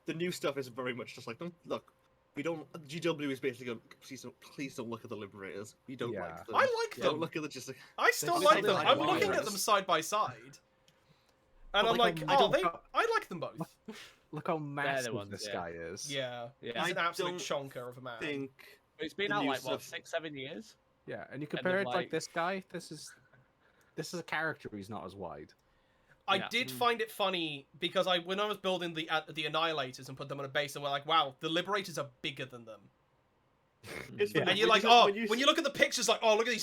the new stuff is very much just like, don't look. We don't. GW is basically going. Please don't look at the liberators. We don't Yeah. like them. I like Don't them. look at the just. I still They like sound them. like I'm looking at liars. them side by side. And But I'm like, like, I don't- I like them both. Look how massive ones, this yeah. guy is. Yeah. Yeah. He's an I absolute don't chonker of a man. Think It's been the out new like what stuff- 6-7 years. Yeah, and you they're compare it to, like- like this guy. This is a character who's not as wide. I Yeah. did find it funny because when I was building the Annihilators and put them on a base, and we're like, wow, the Liberators are bigger than them. It's Yeah. funny, And you're when like, oh, you when you look at the pictures, like, oh, look at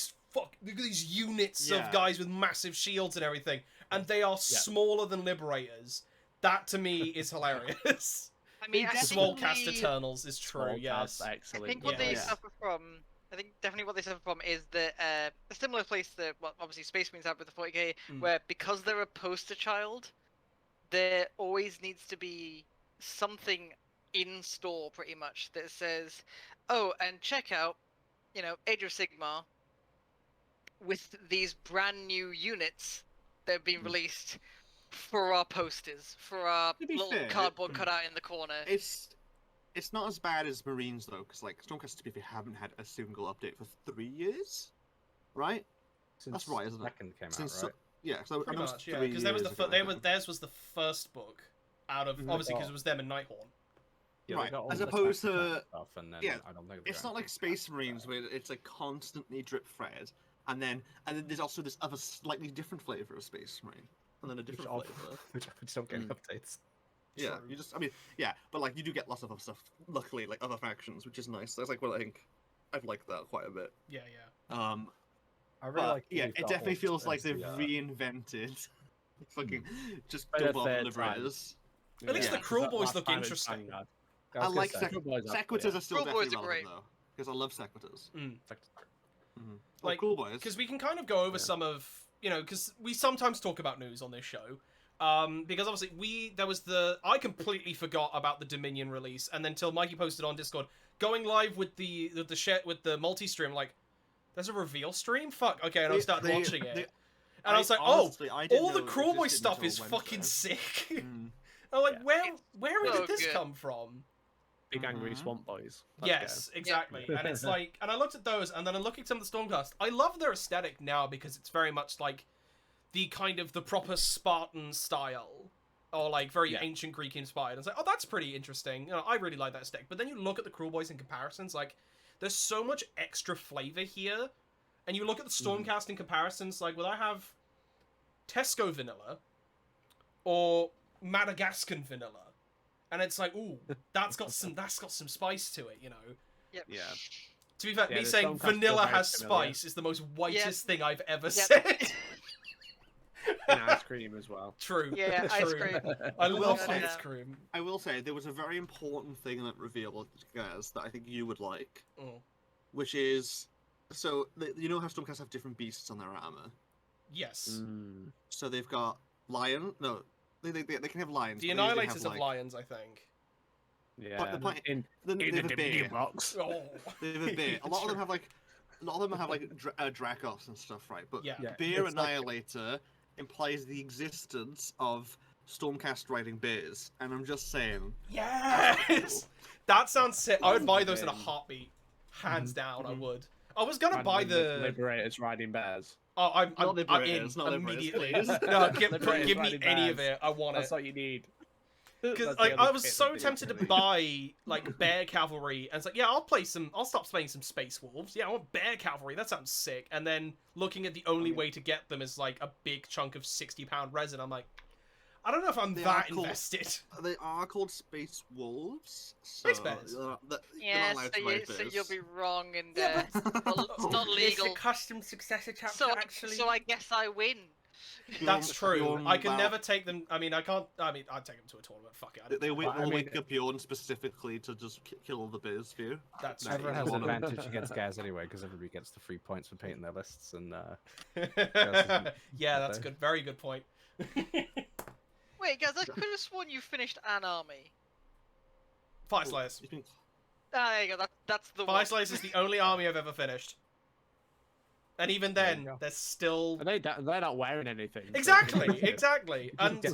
these units Yeah. of guys with massive shields and everything, and they are smaller than Liberators. That to me is hilarious. I mean, I think Small cast the- Eternals is true. Small Yes. cast, excellent. I think what they Yeah. suffer from, I think definitely what they suffer from is the a similar place that obviously Space Marines have with the 40k, Mm. where because they're a poster child, there always needs to be something in store pretty much that says, oh, and check out, Age of Sigmar with these brand new units that have been released for our posters, for our To be little fair, cardboard cutout in the corner. It's not as bad as Marines though, because like Stormcast TPP haven't had a single update for 3 years, right? Since right, isn't it? Second came Since out, right? yeah, so Pretty I know it's much, yeah. 3 Because there was years ago now. theirs was the first book out of Mhm. obviously because it was them and Nighthorn. Yeah, they Right, got all as the opposed tactical to- stuff, and then yeah, I don't think It's not like Space Marines where it's like constantly drip fed, and then there's also this other slightly different flavor of Space Marine, and then a different flavor. which don't get Mm. updates. Yeah, True. you just, I mean, yeah, but like you do get lots of other stuff. Luckily, like other factions, which is nice. That's like what I think. I've liked that quite a bit. Yeah. I really But like. yeah, we've it got definitely Orcs feels like as they've the, reinvented fucking just For the double third liberators. At least Yeah. the Cruel That Boys last look time in interesting. Vanguard. I I was gonna like say, Cruel Boys are- Sequitors yeah. are still Cruel definitely Boys are relevant great. though, because I love Sequitors. Like, Cruel Boys. Because we can kind of go over Yeah. some of, because we sometimes talk about news on this show. Because obviously I completely forgot about the Dominion release, and then till Mikey posted on Discord, going live with the multi-stream, like, there's a reveal stream? Fuck, okay, and I started watching it. And I was like, honestly, I didn't all the know it Cruel Boy existed stuff until is fucking Wednesday. sick. Mm. I'm like, Yeah. where So did this good. come from? Big Angry Mhm. Swamp Boys. Let's Yes, exactly. And it's like, and I looked at those, and then I'm looking at some of the Stormcast. I love their aesthetic now because it's very much like the kind of the proper Spartan style, or like very Yeah. ancient Greek inspired. And it's like, oh, that's pretty interesting. I really like that aesthetic. But then you look at the Cruel Boys in comparisons, like, there's so much extra flavor here. And you look at the Stormcast in comparisons, like, will I have Tesco vanilla or Madagascan vanilla? And it's like, ooh, that's got some spice to it, Yep. Yeah. To be fair, Yeah, me the saying Stormcast feel vanilla very has familiar. spice is the most whitest thing I've ever Yep. said. And ice cream as well. True. Yeah, ice True. cream. I will love say- ice cream. I will say there was a very important thing in that reveal, guys, that I think you would like, Oh. which is so you know how Stormcast have different beasts on their armor. Yes. Mm. So they've got lion. No, they can have lions. The but they usually Annihilators have, of like, Lions, I think. Yeah. the point- in They in have the a bear. Dominion box. Oh. They have a bear. A lot of them True. have like Dracos and stuff, right? But Yeah. Yeah, bear it's like- Annihilator implies the existence of Stormcast riding bears, and I'm just saying. Yes! That sounds sick. I would buy those in a Then- heartbeat. Hands down, I Mhm. would. I was gonna buy the... Liberators riding bears. Oh, I'm Not in Liberators, not Liberators, immediately. please. No, give Liberators me riding any of bears. it. I want it. That's what you need. Because That's like the I only was bit so that tempted to really- buy like bear cavalry, and it's like, yeah, I'll stop playing some space wolves. Yeah, I want bear cavalry. That sounds sick. And then looking at the only way to get them is like a big chunk of 60-pound resin. I'm like, I don't know if I'm They that are cool. invested. They are called Space Wolves. Space so bears. they're Yeah, not allowed so, to ride so you'll bears. be wrong, and Yeah, it's not legal. custom successor chapter, So I guess I win. That's true. Bjorn I can Val- never take them. I mean, I can't. I mean, I'd take them to a tournament. Fuck it. I don't They care. will I mean- wake up Bjorn specifically to just kill all the bears for you. That's No, true. Everyone has Well, an advantage against guys anyway, because everybody gets the free points for painting their lists, and Yeah, that's a good. Very good point. Wait, guys, I could have sworn you finished an army. Fire Slayers. You think- Ah, there you go. That's the Fire one. Slayers is the only army I've ever finished. And even There you then, go. there's still And they're not wearing anything. so exactly, you know, exactly. And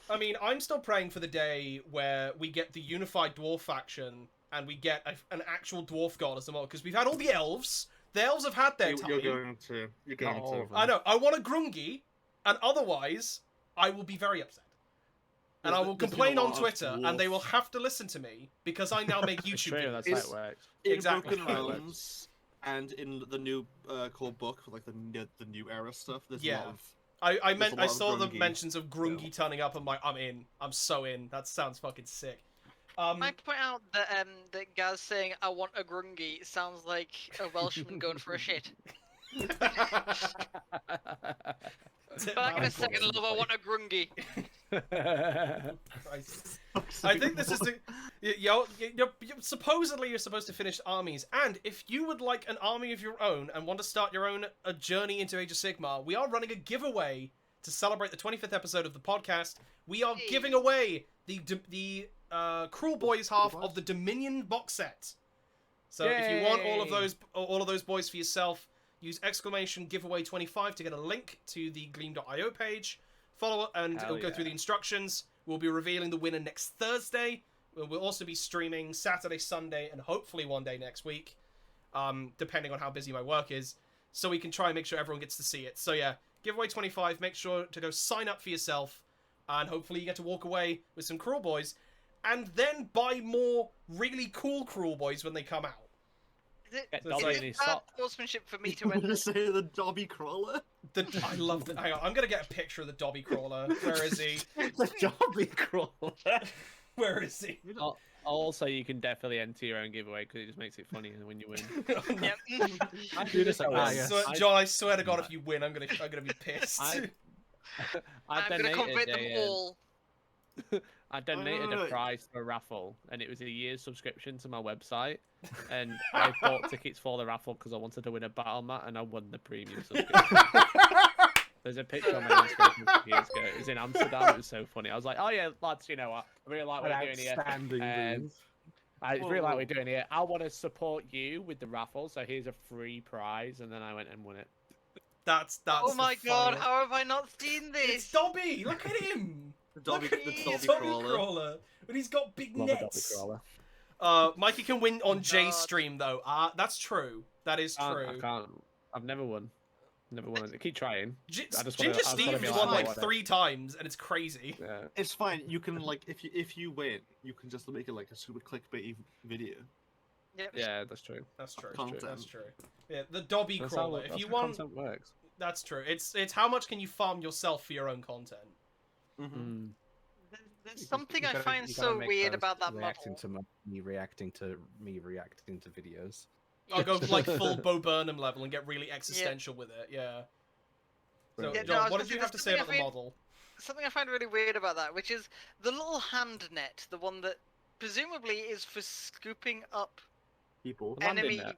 I mean, I'm still praying for the day where we get the unified dwarf faction and we get an actual dwarf god as the model, because we've had all the elves. The elves have had their time. You're going to. You're going Not all to. of them. I know. I want a Grungy, and otherwise, I will be very upset. And I There's- will there's been a complain on lot of Twitter, and they dwarf- will have to listen to me because I now make It's YouTube true, videos. that's how Is- it works. In Exactly. Broken Realms and in the new core book, like the new era stuff, there's a Yeah. lot of. I There's a lot of saw the Grungy. mentions of Grungy turning up. I'm like, I'm in. I'm so in. That sounds fucking sick. Can I point out that that Gaz saying "I want a Grungy" sounds like a Welshman going for a shit. Back in a second, love. I want a Grungy. Christ. I think this is the. Supposedly you're supposed to finish armies, and if you would like an army of your own and want to start your own a journey into Age of Sigmar, we are running a giveaway to celebrate the 25th episode of the podcast. We are Hey. giving away the Cruel Boys half Boys? of the Dominion box set. So if you want all of those boys for yourself, use !giveaway25 to get a link to the Gleam.io page. Follow it, and Hell it'll go through the instructions. We'll be revealing the winner next Thursday. We'll also be streaming Saturday, Sunday, and hopefully one day next week, depending on how busy my work is, so we can try and make sure everyone gets to see it. So yeah, giveaway 25. Make sure to go sign up for yourself, and hopefully you get to walk away with some Cruel Boys. and then buy more really cool Cruel Boys when they come out. Get So Dobby it's in his bad sock. sportsmanship for me to I'm gonna enter. say the Dobby Crawler. I love that. Hang on, I'm gonna get a picture of the Dobby Crawler. Where is he? The Dobby Crawler. Where is he? Also, you can definitely enter your own giveaway because it just makes it funnier when you win. Yep. I do this at I- Yes. John, I swear to God, if you win, I'm gonna be pissed. I I'm gonna donated convert them all. I donated no. a prize to a raffle, and it was a year's subscription to my website. And I bought tickets for the raffle because I wanted to win a battle mat, and I won the premium subscription. There's a picture on my Instagram from a few years ago. It was in Amsterdam. It was so funny. I was like, "Oh yeah, lads, you know what? I really like what An we're doing here. outstanding move. I Whoa, really like whoa. what we're doing here. I want to support you with the raffle, so here's a free prize." And then I went and won it. That's Oh the my God! funniest- How have I not seen this? It's Dobby! Look at him! The Dobby, Look at the the Dobby Dobby Crawler. Crawler! And he's got big Love a Dobby nets! crawler. Mikey can win on Jay's God. stream, though. That's true. That is I true. can't. I've never won. Never won. Keep trying. I just Ginger wanna- I just wanna Steve's be won like, I like want it. 3 times, and it's crazy. Yeah. It's fine. You can like if you win, you can just make it like a super clickbaity video. Yep. Yeah, that's true. That's true. Content. That's true. Yeah, the Dobby That's Crawler. how, If that's you how want, content works. that's true. It's how much can you farm yourself for your own content? Mm-hmm. Mm. There's something You I gotta- find you gotta so make weird those about that reacting model. to me reacting to videos. I'll go like full Bo Burnham level and get really existential with it. Yeah. So, Yeah, no, I John, was what gonna did you say, have to there's say about the something I model? Something I find really weird about that, which is the little hand net, the one that presumably is for scooping up People. Landing enemy net.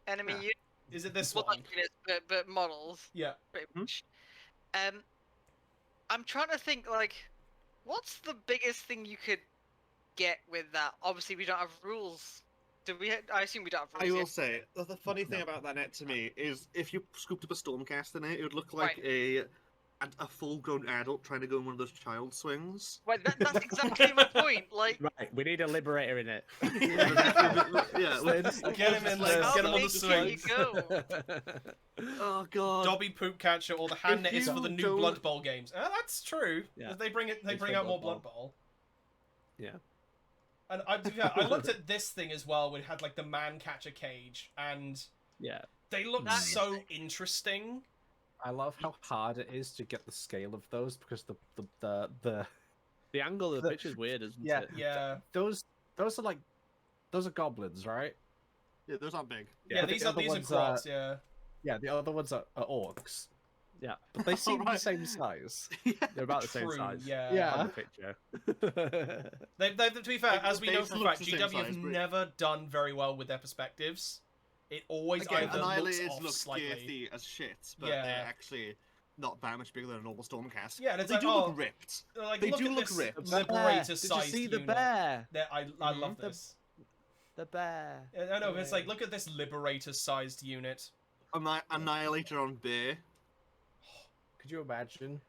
enemy Yeah. units, Is it this well, one? not units, but models, Yeah. pretty Hmm? much. I'm trying to think like, what's the biggest thing you could get with that? Obviously, we don't have rules. Do we? I assume we don't have I rules. will yet. say the funny thing No. about that net to me is if you scooped up a Stormcast in it, it would look like Right. a full-grown adult trying to go on one of those child swings. Right, that's exactly my point. Like, Right, we need a liberator in it. Yeah, like, Get him in like, there, how get him on big the can you swings. go? oh god. Dobby Poop Catcher or the hand If net is for the you new don't- Blood Bowl games. That's true. Yeah. They bring it. They It's bring for out more Blood Blood Bowl. Yeah. And I looked at this thing as well. Where it had like the man catcher cage, and Yeah. they look That is so sick. interesting. I love how hard it is to get the scale of those because the The angle of the The- picture's weird, isn't yeah. it? Yeah. those are goblins, right? Yeah, those aren't big. Yeah, I think these the are other these are ones quads. Yeah. Yeah, the other ones are orcs, Yeah. but they seem the Alright. same size. They're about the same True, size. yeah. Yeah. On the picture. They to be fair, Like, as we the know base for a looks fact, the same GW have size, but- never done very well with their perspectives. It always Again, either looks Annihilators off look slightly. girthy as shit, but Yeah. they're actually not that much bigger than a normal Stormcast. Yeah, and it's they like, do oh, look ripped. Like, They look do at look this ripped. liberator Did you sized see the unit. bear? I love The- this. The bear. I know, but it's like, look at this liberator sized unit. Annihilator on bear. Could you imagine?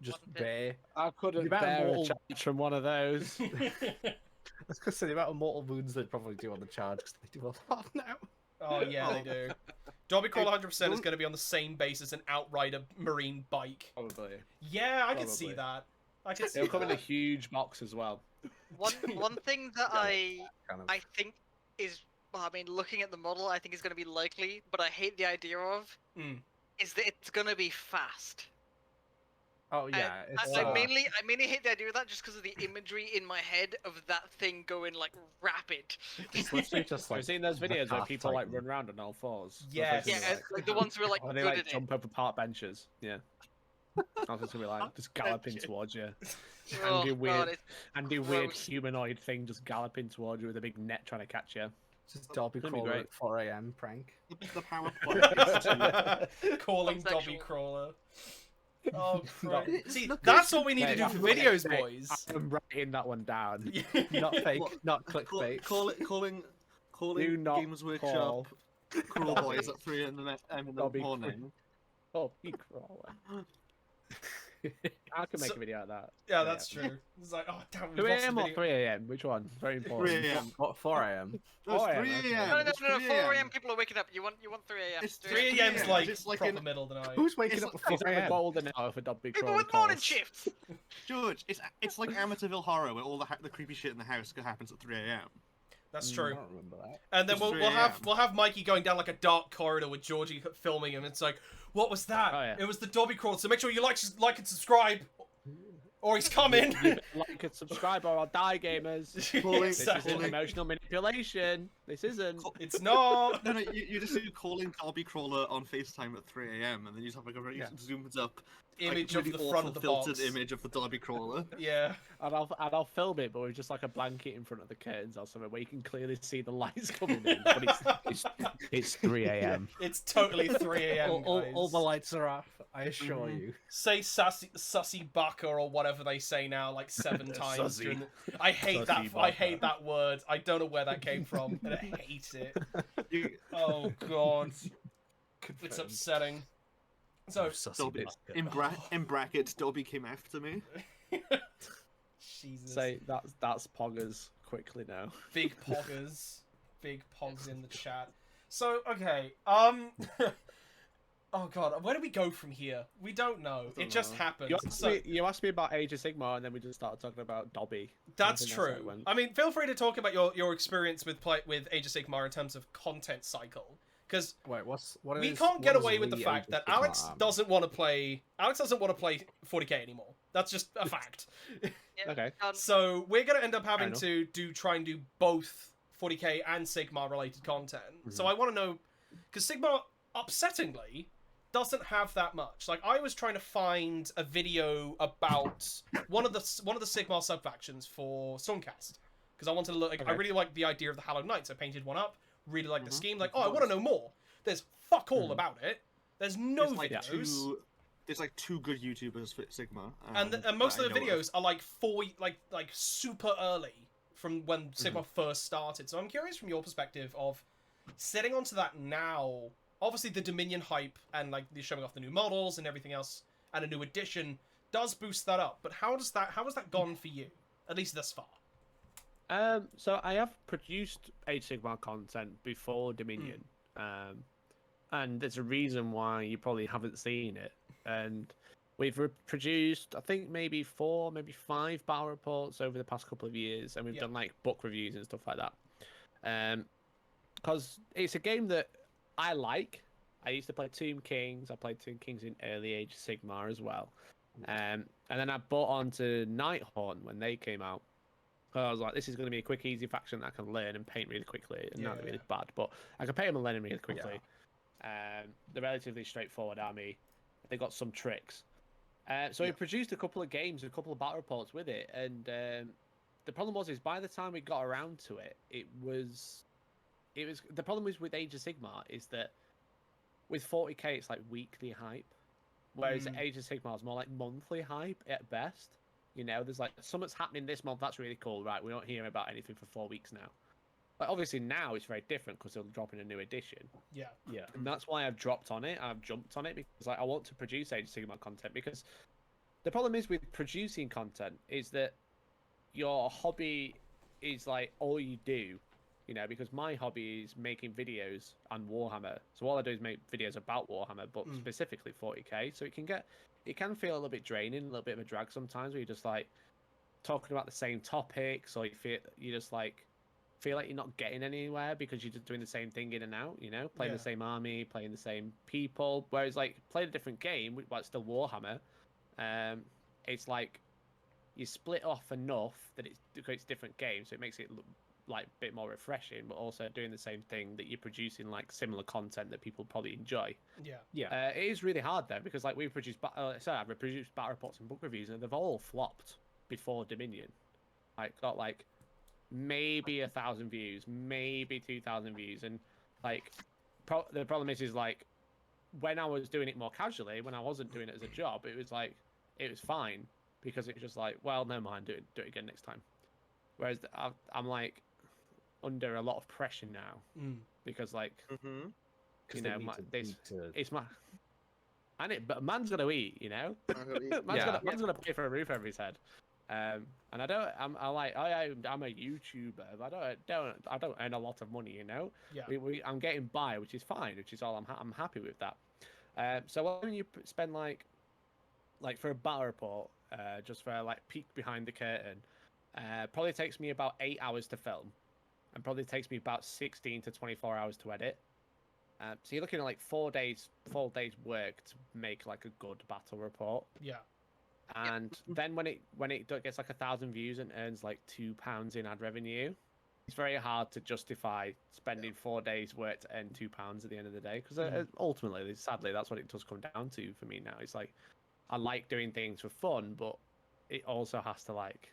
Just What the- bear. I couldn't The amount of bear a mortal- charge from one of those. I was gonna say the amount of mortal wounds they'd probably do on the charge because they do a lot now. Oh yeah, they do. Dobby Crawler 100% is don't- going to be on the same base as an Outrider Marine bike. Probably. Yeah, I can see Probably. that. I can see It'll come in a that. huge box as well. One thing that Kind of. I think is, well, I mean, looking at the model, I think is going to be likely, but I hate the idea of, Mm. is that it's going to be fast. Oh yeah, it's, I mainly hate the idea of that just because of the imagery in my head of that thing going like rapid. it's literally just Have like you seen those videos where half people like Titan. run around on all fours? Yes. Yeah, like the ones who are like Or they good like at it. jump over park benches. Yeah. I was just gonna be like just galloping towards you. Oh, do God, weird- it's And do weird gross. humanoid thing just galloping towards you with a big net trying to catch you. just Dobby It's gonna be Crawler great. at 4 a.m. prank. The power play. Calling Not Dobby sexual. Crawler. Oh, Not- Christ. See, look that's at- what we need to Mate, do for look at- videos, mate, boys. I'm writing that one down. Not fake, What? not clickbait. Calling Do not Games Workshop call Cruel Boys at 3 in the Dobby morning. Oh, he crawler. I can make So- a video out of that. Yeah, that's true. It's like, oh damn, we 2 lost the a.m. or video. 3 a.m. Which one? Very important. 3 a.m. What, 4 a.m. No, it's 4 a.m., 3 okay. a.m. No, no, It's no, 3 4 a.m. people are waking up. You want 3 a.m. It's 3 3 a.m.'s a.m. like It's like proper an- middle of the night. Who's waking It's up at It's 4 the a.m.? golden hour for Dobby People Crawl, with of morning course. shifts. George, it's like Amityville Horror, where all the creepy shit in the house happens at 3 a.m. That's I true. don't remember that. And then It's we'll 3 have Mikey going down like a dark corridor with Georgie filming him. It's like, what was that? Oh, yeah. It was the Dobby Crawl. So make sure you like and subscribe, or he's coming. You better like and subscribe or I'll die, gamers. This Exactly. isn't emotional manipulation. This isn't. It's not. No, you just do calling Dobby Crawler on FaceTime at 3 a.m. and then you just have like a very zoomed up Image like, of really the front awful of the filtered box. image of the Dobby Crawler. Yeah. And I'll film it, but with just like a blanket in front of the curtains or something where you can clearly see the lights coming in. But it's 3 a.m. It's totally 3 a.m. All the guys. lights are off, I assure you. Say sussy bucker or whatever they say now, like 7 times. Sussy. During the... I hate Sussy that. I hate that word. I don't know where that came from, and I hate it. You, Oh god, it's Confirmed. upsetting. So, Sussy Dobby, bastard. in brackets, Dobby came after me. Jesus. Say that's poggers quickly now. Big poggers. Big pogs in the chat. So, okay. Oh god, where do we go from here? We don't know. don't It just know. happened. You asked me about Age of Sigmar, and then we just started talking about Dobby. That's I think how it true. went. I mean, feel free to talk about your experience with Age of Sigmar in terms of content cycle, because Wait, what we is- can't get what is away with the the fact Age that of Sigmar Alex army? doesn't want to play. Alex doesn't want to play 40k anymore. That's just a fact. Yeah, Okay. So we're gonna end up having enough. to try and do both 40k and Sigmar related content. So I want to know, because Sigmar, upsettingly, doesn't have that much. Like, I was trying to find a video about one of the Sigmar sub factions for Stormcast, because I wanted to look. Like, I Okay. really liked the idea of the Hallowed Knights. I painted one up. Really liked the Mhm. scheme. Like, oh, I want to know more. There's fuck all about it. There's no There's like videos. there's like 2 good YouTubers for Sigma. And most that of I the know videos are like like super early from when Sigma first started. So I'm curious from your perspective of setting onto that now. Obviously, the Dominion hype and like the showing off the new models and everything else, and a new edition does boost that up. But how has that gone for you, at least thus far? So I have produced Age of Sigmar content before Dominion, and there's a reason why you probably haven't seen it. And we've produced, I think, maybe 4, maybe 5 battle reports over the past couple of years, and we've Yeah. done like book reviews and stuff like that. Because it's a game that I like. I used to play Tomb Kings. I played Tomb Kings in early Age of Sigmar as well. And then I bought onto Nighthorn when they came out. I was like, this is going to be a quick, easy faction that I can learn and paint really quickly. And now they're really bad, but I can paint them and learn them really quickly. They're relatively straightforward army. They got some tricks. So we produced a couple of games, a couple of battle reports with it. And the problem is by the time we got around to it, it was the problem was with Age of Sigmar is that with 40k it's like weekly hype, whereas Age of Sigmar is more like monthly hype at best. You know, there's like something's happening this month, that's really cool, right? We don't hear about anything for 4 weeks now. But obviously now it's very different because they'll drop in a new edition. Yeah. Yeah. And that's why I've dropped on it. I've jumped on it because I want to produce Age of Sigmar content. Because the problem is with producing content is that your hobby is like all you do, you know, because my hobby is making videos on Warhammer. So all I do is make videos about Warhammer, but specifically 40k. So it can feel a little bit draining, a little bit of a drag sometimes where you're just like talking about the same topics, or you just like feel like you're not getting anywhere because you're just doing the same thing in and out, you know, playing the same army, playing the same people. Whereas like playing a different game, but it's still Warhammer, it's like you split off enough that it creates different games, so it makes it look like a bit more refreshing, but also doing the same thing that you're producing like similar content that people probably enjoy. Yeah. It is really hard though, because like we've produced, I've produced battle reports and book reviews, and they've all flopped before Dominion. Like got like maybe 1,000 views, maybe 2,000 views, and like the problem is like when I was doing it more casually, when I wasn't doing it as a job, it was like it was fine because it was just like, well, never mind, do it again next time. Whereas I'm like under a lot of pressure now because like you know it's my But man's got to eat, you know. Man's gonna pay for a roof over his head. And I'm a YouTuber. But I don't earn a lot of money, you know. Yeah. I'm getting by, which is fine, which is all I'm happy with that. So when you spend like for a battle report, just for like peek behind the curtain, probably takes me about 8 hours to film, and probably takes me about 16 to 24 hours to edit. So you're looking at like 4 days work to make like a good battle report. Yeah. And then when it gets like 1,000 views and earns like £2 in ad revenue, it's very hard to justify spending 4 days work to earn £2 at the end of the day. Because ultimately, sadly, that's what it does come down to for me now. It's like I like doing things for fun, but it also has to like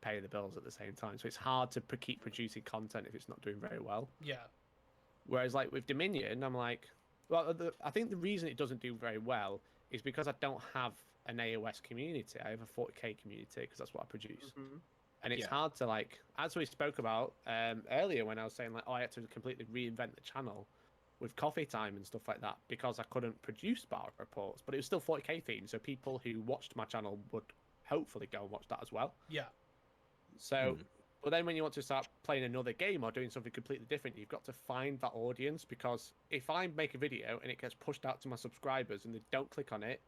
pay the bills at the same time. So it's hard to keep producing content if it's not doing very well. Yeah. Whereas like with Dominion, I'm like, well, I think the reason it doesn't do very well is because I don't have an AOS community. I have a 40k community because that's what I produce. And it's hard to like, as we spoke about earlier when I was saying like, oh, I had to completely reinvent the channel with coffee time and stuff like that because I couldn't produce battle reports, but it was still 40k themed, so people who watched my channel would hopefully go and watch that as well. Yeah. So, but then when you want to start playing another game or doing something completely different, you've got to find that audience, because if I make a video and it gets pushed out to my subscribers and they don't click on it,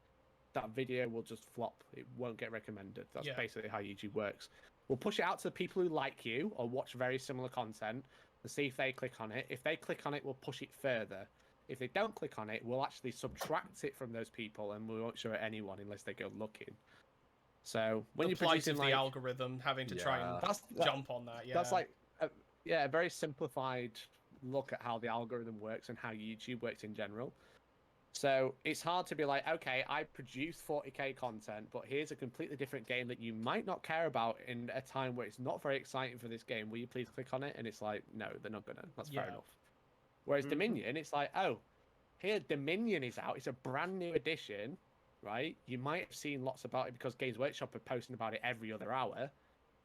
that video will just flop. It won't get recommended. That's basically how YouTube works. We'll push it out to the people who like you or watch very similar content and see if they click on it. If they click on it, we'll push it further. If they don't click on it, we'll actually subtract it from those people and we won't show it anyone unless they go looking. So when you're producing the algorithm having to try and jump on that, that's like a very simplified look at how the algorithm works and how YouTube works in general. So it's hard to be like, okay, I produce 40k content, but here's a completely different game that you might not care about in a time where it's not very exciting for this game. Will you please click on it? And it's like, no, they're not gonna. That's fair enough. Whereas Dominion, it's like, oh, here Dominion is out. It's a brand new edition, right? You might have seen lots about it because Games Workshop are posting about it every other hour.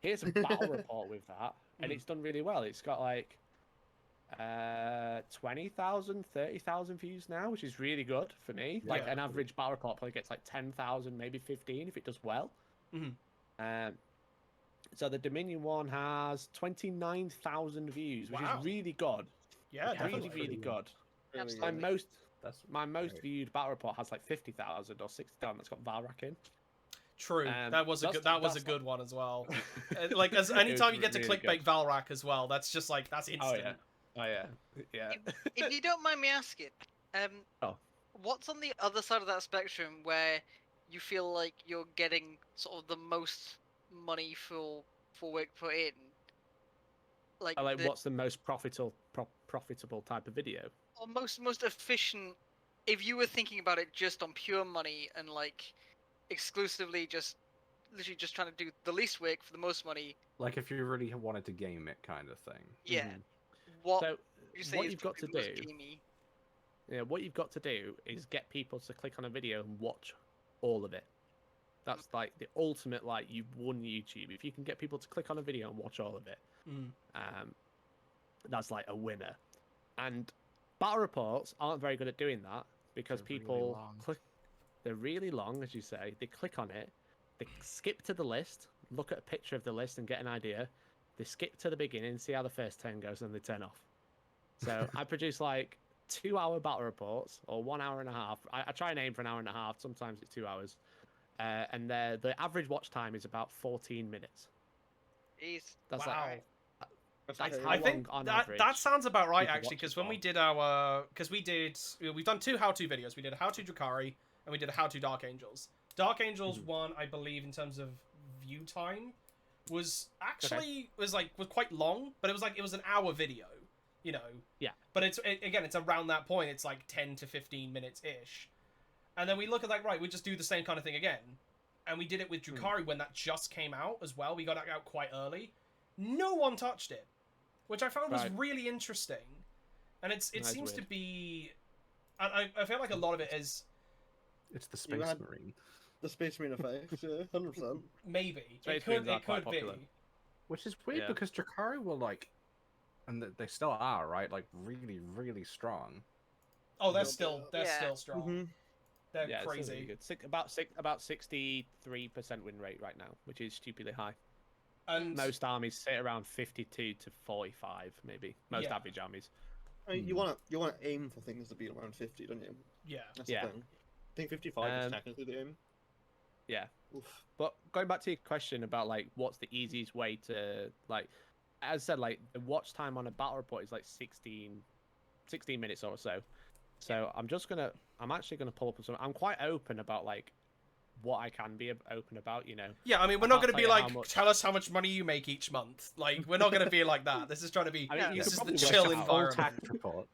Here's a battle report with that, and it's done really well. It's got like 20,000, 30,000 views now, which is really good for me. Like an average battle report probably gets like 10,000, maybe 15 if it does well. So the Dominion one has 29,000 views, which is really good. Yeah, really, really good. My most viewed battle report has like 50,000 or 60,000 that's got Valrak in. True, that was a good one as well. Like, as anytime you get to clickbait Valrak as well, that's just like that's instant. Oh yeah. If you don't mind me asking, what's on the other side of that spectrum where you feel like you're getting sort of the most money for work put in? Like, what's the most profitable type of video? Or most efficient, if you were thinking about it just on pure money and like exclusively literally just trying to do the least work for the most money. Like if you really wanted to game it, kind of thing. Yeah. What you've got to do is get people to click on a video and watch all of it. That's like the ultimate, like, you've won YouTube. If you can get people to click on a video and watch all of it, that's like a winner. And battle reports aren't very good at doing that because people they're really long, as you say. They click on it, they skip to the list, look at a picture of the list and get an idea. They skip to the beginning, see how the first 10 goes, and they turn off. So I produce like 2-hour battle reports, or 1 hour and a half. I try and aim for an hour and a half. Sometimes it's 2 hours. And the average watch time is about 14 minutes. Jeez. That's I think that sounds about right, actually, because when we did we've done 2 how-to videos. We did a how-to Drakari and we did a how-to Dark Angels. Dark Angels one, I believe, in terms of view time, was quite long, but it was an hour video, you know. Yeah. But it's around that point. It's like 10 to 15 minutes ish, and then we look at like, right, we just do the same kind of thing again, and we did it with Drakari when that just came out as well. We got that out quite early. No one touched it, which I found was really interesting, and it seems to be, I feel like a lot of it is. It's the Space Marine. The Space Marine effect, yeah, 100%. Maybe. It could be. Which is weird because Drakari were like, and they still are, right? Like really, really strong. Oh, they're still strong. They're Yeah, it's crazy. really good. About 63% win rate right now, which is stupidly high. And Most armies sit around 52 to 45, maybe. Most Yeah. average armies. I mean, you want to aim for things to be around 50, don't you? yeah, That's Yeah. the thing. I think 55 is Um, technically the aim. Yeah. Oof. But going back to your question about like what's the easiest way to like, as I said, like the watch time on a battle report is like 16 minutes or so. So I'm actually gonna pull up some. I'm quite open about like what I can be open about, you know. yeah. I mean, we're I not can't going to be tell you how like, much- tell us how much money you make each month. Like, we're not going to be like that. This is trying to be. I mean, you this could is the probably chill work out a Full environment. tax report.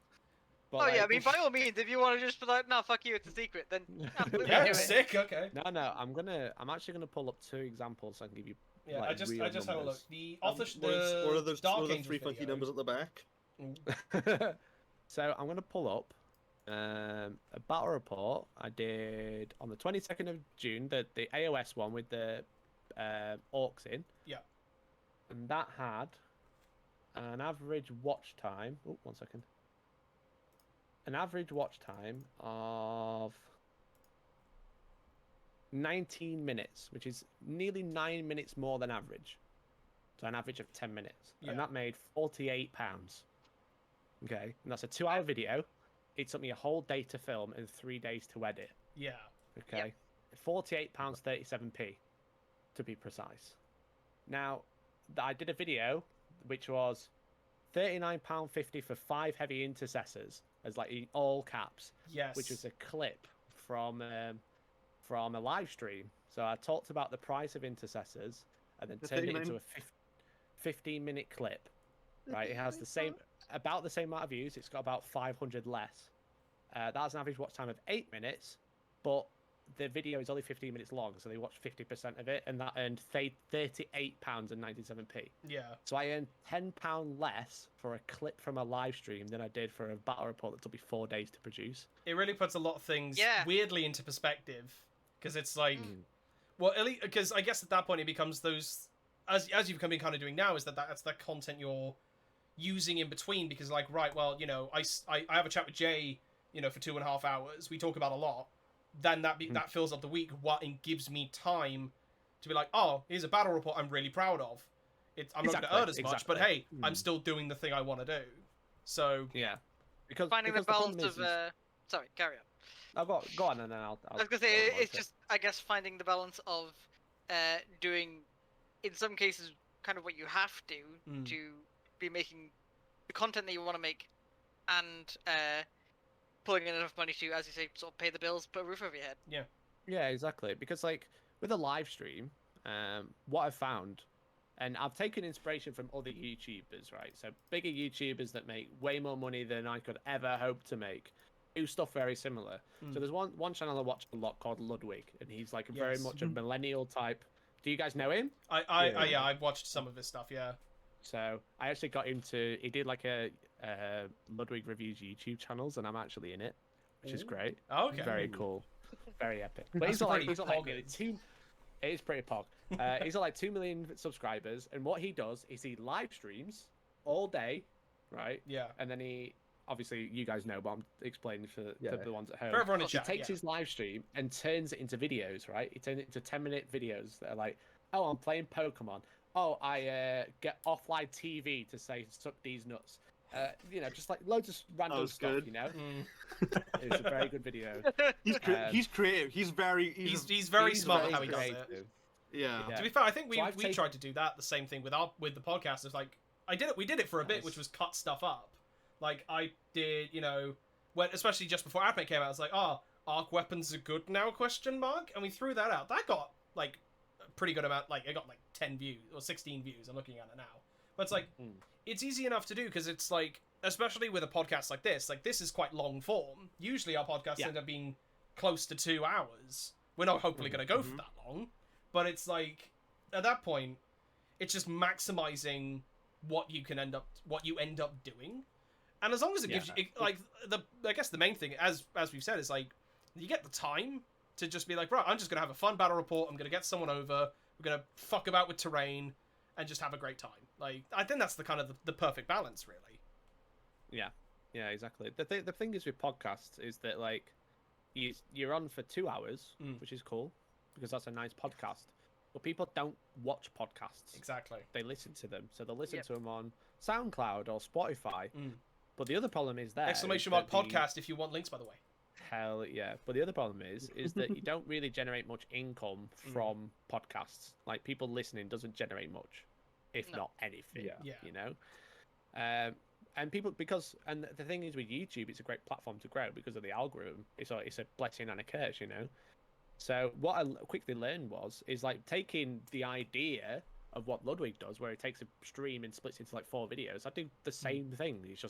But, Oh yeah, I like, mean, by all means, if you want to just be like, no, fuck you, it's a secret, then absolutely Yeah, do it. sick. Okay. No, I'm actually gonna pull up 2 examples so I can give you. Yeah, like, I just real had a look. numbers. The What author, is- the what are those Dark what are the Angels three funky video. numbers at the back? So I'm gonna pull up a battle report I did on the 22nd of June, the AOS one with the orcs in. Yeah. And that had an average watch time. Oh, 1 second. An average watch time of 19 minutes, which is nearly 9 minutes more than average. So an average of 10 minutes. Yeah. And that made £48. Okay. And that's a 2-hour video. It took me a whole day to film and 3 days to edit. Yeah. Okay. £48.37p to be precise. Now, I did a video which was £39.50 for 5 heavy intercessors, as like in all caps, Yes. which was a clip from a live stream. So I talked about the price of intercessors and then The turned it 39 into a 15-minute clip. Right, it has about the same amount of views. It's got about 500 less. That's an average watch time of 8 minutes, but the video is only 15 minutes long, so they watched 50% of it, and that earned £38.97p. Yeah. So I earned £10 less for a clip from a live stream than I did for a battle report that took me 4 days to produce. It really puts a lot of things Yeah. weirdly into perspective, because it's like, Mm. well, at least because I guess at that point it becomes those as you've been kind of doing now is that's the content you're using in between, because like, right, well, you know, I have a chat with Jay, you know, for 2.5 hours. We talk about a lot. Then that fills up the week. And gives me time to be like, oh, here's a battle report I'm really proud of. I'm not going to earn as much, but hey, I'm still doing the thing I want to do. So Yeah, because Finding the problem balance of sorry, carry on. I'll go on and then I'll I was gonna say it's just, I guess, finding the balance of doing, in some cases, kind of what you have to be making the content that you want to make, and pulling in enough money to, as you say, sort of pay the bills, put a roof over your head. Yeah, exactly. Because like with a live stream, what I've found, and I've taken inspiration from other YouTubers, right? So bigger YouTubers that make way more money than I could ever hope to make, do stuff very similar. So there's one channel I watch a lot called Ludwig, and he's like very much a millennial type. Do you guys know him? I've watched some of his stuff. Yeah. So I actually got him to. He did like a Ludwig reviews YouTube channels, and I'm actually in it, which is great. Oh, okay. Very cool, very epic. But That's he's got like pretty nearly poggers. 2. It is pretty pog. He's got like 2 million subscribers, and what he does is he live streams all day, right? Yeah. And then he, obviously, you guys know, but I'm explaining for the ones at home. For everyone in He chat, takes his live stream and turns it into videos, right? He turns it into 10-minute videos that are like, oh, I'm playing Pokemon. Oh, I get offline TV to say suck these nuts. You know, just like loads of random stuff. good. You know, it's a very good video. He's creative. He's very smart how he does it. creative. Yeah. To be fair, I think So I've we tried to do that the same thing with the podcast. It's like we did it for a bit, which was cut stuff up. Like I did, you know, especially just before Admit came out, I was like, arc weapons are good now? ? And we threw that out. That got like a pretty good amount. Like it got like 10 views or 16 views. I'm looking at it now, but it's like it's easy enough to do because it's like, especially with a podcast like this is quite long form. Usually our podcasts end up being close to 2 hours. We're not hopefully going to go for that long, but it's like at that point, it's just maximizing what you end up doing. And as long as it gives you, like, I guess the main thing, as we've said, is like, you get the time to just be like, right, I'm just going to have a fun battle report, I'm going to get someone over, we're going to fuck about with terrain, and just have a great time. Like, I think that's the kind of the perfect balance, really. Yeah, exactly. The thing is with podcasts is that, like, you're on for 2 hours, Mm. which is cool because that's a nice podcast. But people don't watch podcasts. Exactly. They listen to them. So they'll listen Yep. to them on SoundCloud or Spotify. Mm. But the other problem is there. Exclamation is mark that the- podcast if you want links, by the way. Hell yeah. But the other problem is that you don't really generate much income from podcasts. Like, people listening doesn't generate much, if No. not anything. Yeah. Yeah. You know? And people, and the thing is with YouTube, it's a great platform to grow because of the algorithm. It's a blessing and a curse, you know? So what I quickly learned is like taking the idea of what Ludwig does, where he takes a stream and splits into like 4 videos. I do the same thing. It's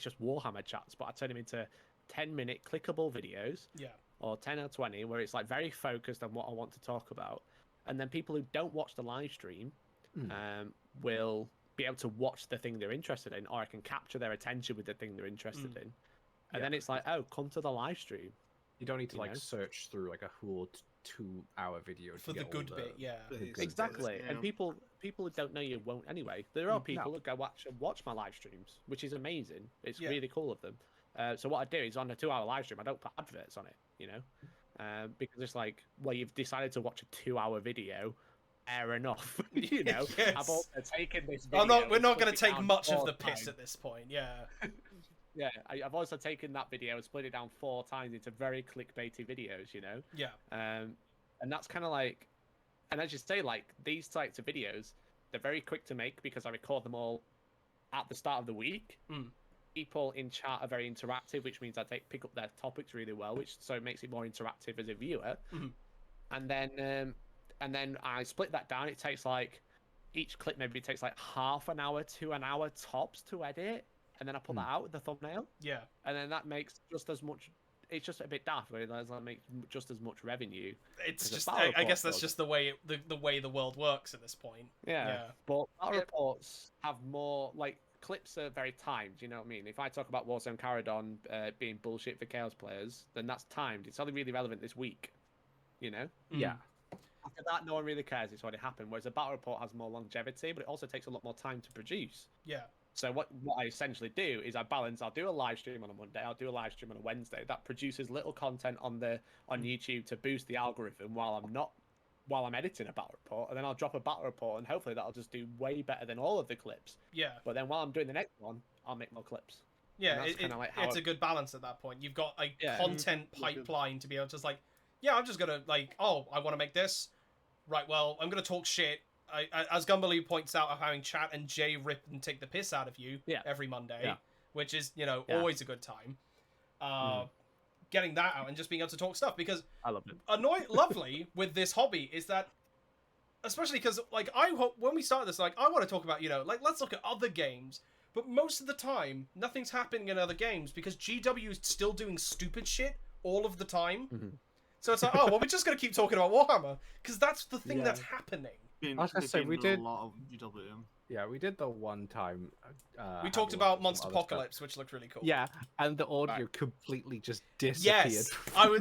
just Warhammer chats, but I turn them into 10-minute clickable videos, Yeah. or 10 or 20, where it's like very focused on what I want to talk about. And then people who don't watch the live stream will be able to watch the thing they're interested in, or I can capture their attention with the thing they're interested in. And then it's like, oh, come to the live stream. You don't need to You like know? search through like a whole 2-hour video For to the get good all bit, yeah. the good bits. Exactly. Yeah. And people who don't know you won't anyway. There are people No. who go watch my live streams, which is amazing. It's Yeah. really cool of them. So what I do is on a 2-hour live stream, I don't put adverts on it, you know, because it's like, well, you've decided to watch a 2-hour video, fair enough, you know. Yes. I've also taken this. We're Video not and going split to it take down much of 4 the piss times. at this point. Yeah. Yeah, I've also taken that video and split it down 4 times into very clickbaity videos, you know. Yeah. And that's kind of like, and as you say, like, these types of videos, they're very quick to make because I record them all at the start of the week. Mm. People in chat are very interactive, which means I pick up their topics really well, so it makes it more interactive as a viewer. Mhm. And then I split that down. It takes like, each clip maybe takes like half an hour to an hour tops to edit, and then I put that out with the thumbnail, Yeah. and then that makes just as much. It's just a bit daft, where that makes just as much revenue. It's As a just, battle I report guess that's does. just the way the world works at this point. Yeah. Yeah. But battle Yep. reports have more, like, clips are very timed, you know what I mean? If I talk about Warzone Caradon being bullshit for Chaos players, then that's timed. It's only really relevant this week, you know? Yeah. After that, no one really cares. It's already happened. Whereas a battle report has more longevity, but it also takes a lot more time to produce. Yeah. So what I essentially do is I balance. I'll do a live stream on a Monday. I'll do a live stream on a Wednesday. That produces little content on YouTube to boost the algorithm while I'm editing a battle report, and then I'll drop a battle report, and hopefully that'll just do way better than all of the clips. Yeah. But then while I'm doing the next one, I'll make more clips. Yeah. that's kinda like how it's I- a good balance at that point. You've got a Yeah. content pipeline to be able to just like, yeah, I'm just gonna like, oh, I want to make this. Right. Well, I'm gonna talk shit. As Gumberly points out, of having Chat and Jay rip and take the piss out of you every Monday, Yeah. which is Yeah. always a good time. Getting that out and just being able to talk stuff, because I love it. lovely with this hobby is that, especially because like when we started this, like I want to talk about like let's look at other games, but most of the time nothing's happening in other games because GW is still doing stupid shit all of the time. Mhm. So it's like, oh well, we're just gonna keep talking about Warhammer because that's the thing Yeah. that's happening. I was gonna say, There've we been did- a lot of UW. Yeah, we did the one time. We have talked a look about at some Monster other stuff. Apocalypse, which looked really cool. Yeah, and the audio completely just disappeared. Yes,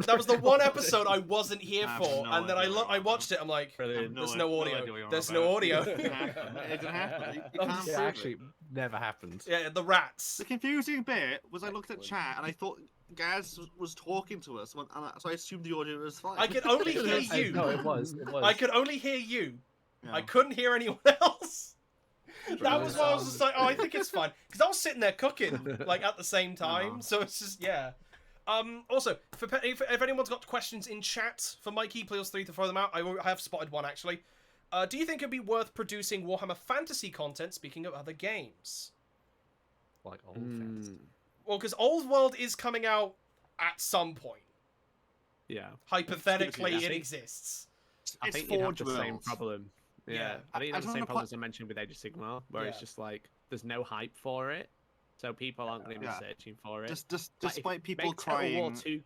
that was the one episode I wasn't here I have for, no and then idea I watched it. I'm like, Brilliant. there's No no idea audio. what you're on There's about. no audio. It didn't happen. It didn't happen. You can't It prove actually it. never happened. Yeah, the rats. The confusing bit was I looked at chat and I thought Gaz was talking to us, so I assumed the audio was fine. I could only hear you. No, it was. It was. I could only hear you. Yeah. I couldn't hear anyone else. That was why I was just like, oh, I think it's fine. Because I was sitting there cooking, like, at the same time. Uh-huh. So it's just, yeah. Also, if anyone's got questions in chat for Mikey, please feel free to throw them out. I have spotted one, actually. Do you think it'd be worth producing Warhammer Fantasy content, speaking of other games? Like old fans. Well, because Old World is coming out at some point. Yeah. Hypothetically, Excuse me, it I think- exists. I It's think you'd have Forge the same Worlds. problem. Yeah. Yeah. I think I it's the don't same wanna problem as I mentioned with Age of Sigmar, where it's Yeah. just like, there's no hype for it. So people aren't going to be Yeah. searching for it. Just Like, if- despite people make Total crying. War 2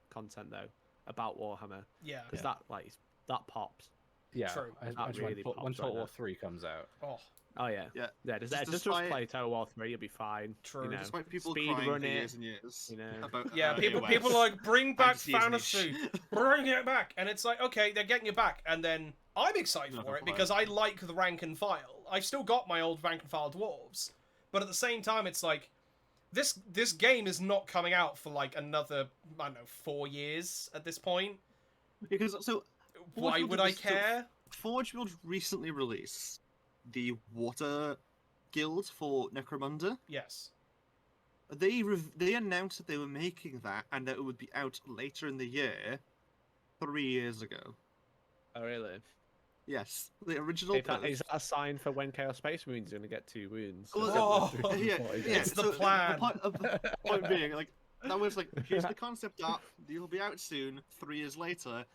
content though about Warhammer, Yeah. because that pops. Yeah, True. as That really when pops right Total War now. 3 comes out. Oh, Oh yeah, Yeah. Just despite- play Total War 3, you'll be fine. true. You know, Despite people speed crying run for it, years and years. you know. About, Yeah, people AOS. are like, bring back Fantasy is fantasy, niche. bring it back, and it's like, okay, they're getting it back, and then I'm excited Never for it play because it. I like the rank and file. I've still got my old rank and file dwarves, but at the same time, it's like, this game is not coming out for like another, I don't know, 4 years at this point. Because so Why Forge would Guild I was- so care? Forge Guild recently released the Water Guild for Necromunda. Yes. They announced that they were making that and that it would be out later in the year, 3 years ago. Oh, really? Yes, the original. Is that post- a sign for when Chaos Space Marines are going to get 2 wounds? Well, Oh, yeah, It's the so plan. The point being, like, that was like, here's the concept art. You'll be out soon. 3 years later.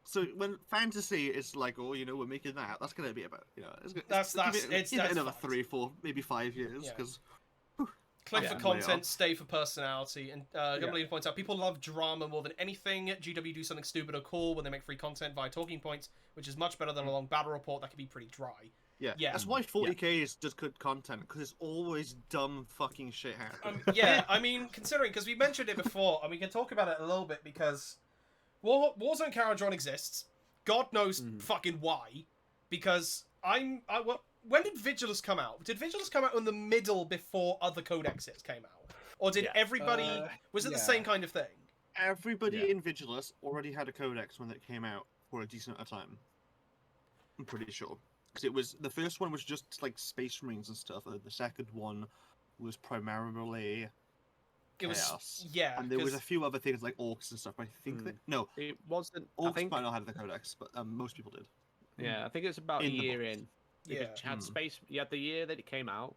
So when fantasy is like, oh, you know, we're making that. That's gonna be about, you know, give That's another fact. 3, 4, maybe 5 years, Yeah. because Click Yeah. for Way content, off. stay for personality. And Gumbalina points out, people love drama more than anything. GW do something stupid or cool when they make free content via talking points, which is much better than a long battle report that can be pretty dry. yeah, Yeah. that's why 40k is just good content, because it's always dumb fucking shit happening. Yeah, I mean, considering, because we mentioned it before, and we can talk about it a little bit, because Warzone Caradron exists. God knows fucking why. Because when did Vigilus come out? Did Vigilus come out in the middle before other codexes came out? Or did Yeah. everybody... was it the same kind of thing? Everybody Yeah. in Vigilus already had a codex when it came out for a decent amount of time. I'm pretty sure. Because it was, the first one was just like Space Marines and stuff, and the second one was primarily It was... Chaos. Yeah, And there was 'cause- a few other things like Orcs and stuff, but I think that... No, It wasn't. I Orcs think. might not have the codex, but most people did. Yeah, I think it was about In a the year box. in. Because Yeah. you had Space. You had the year that it came out.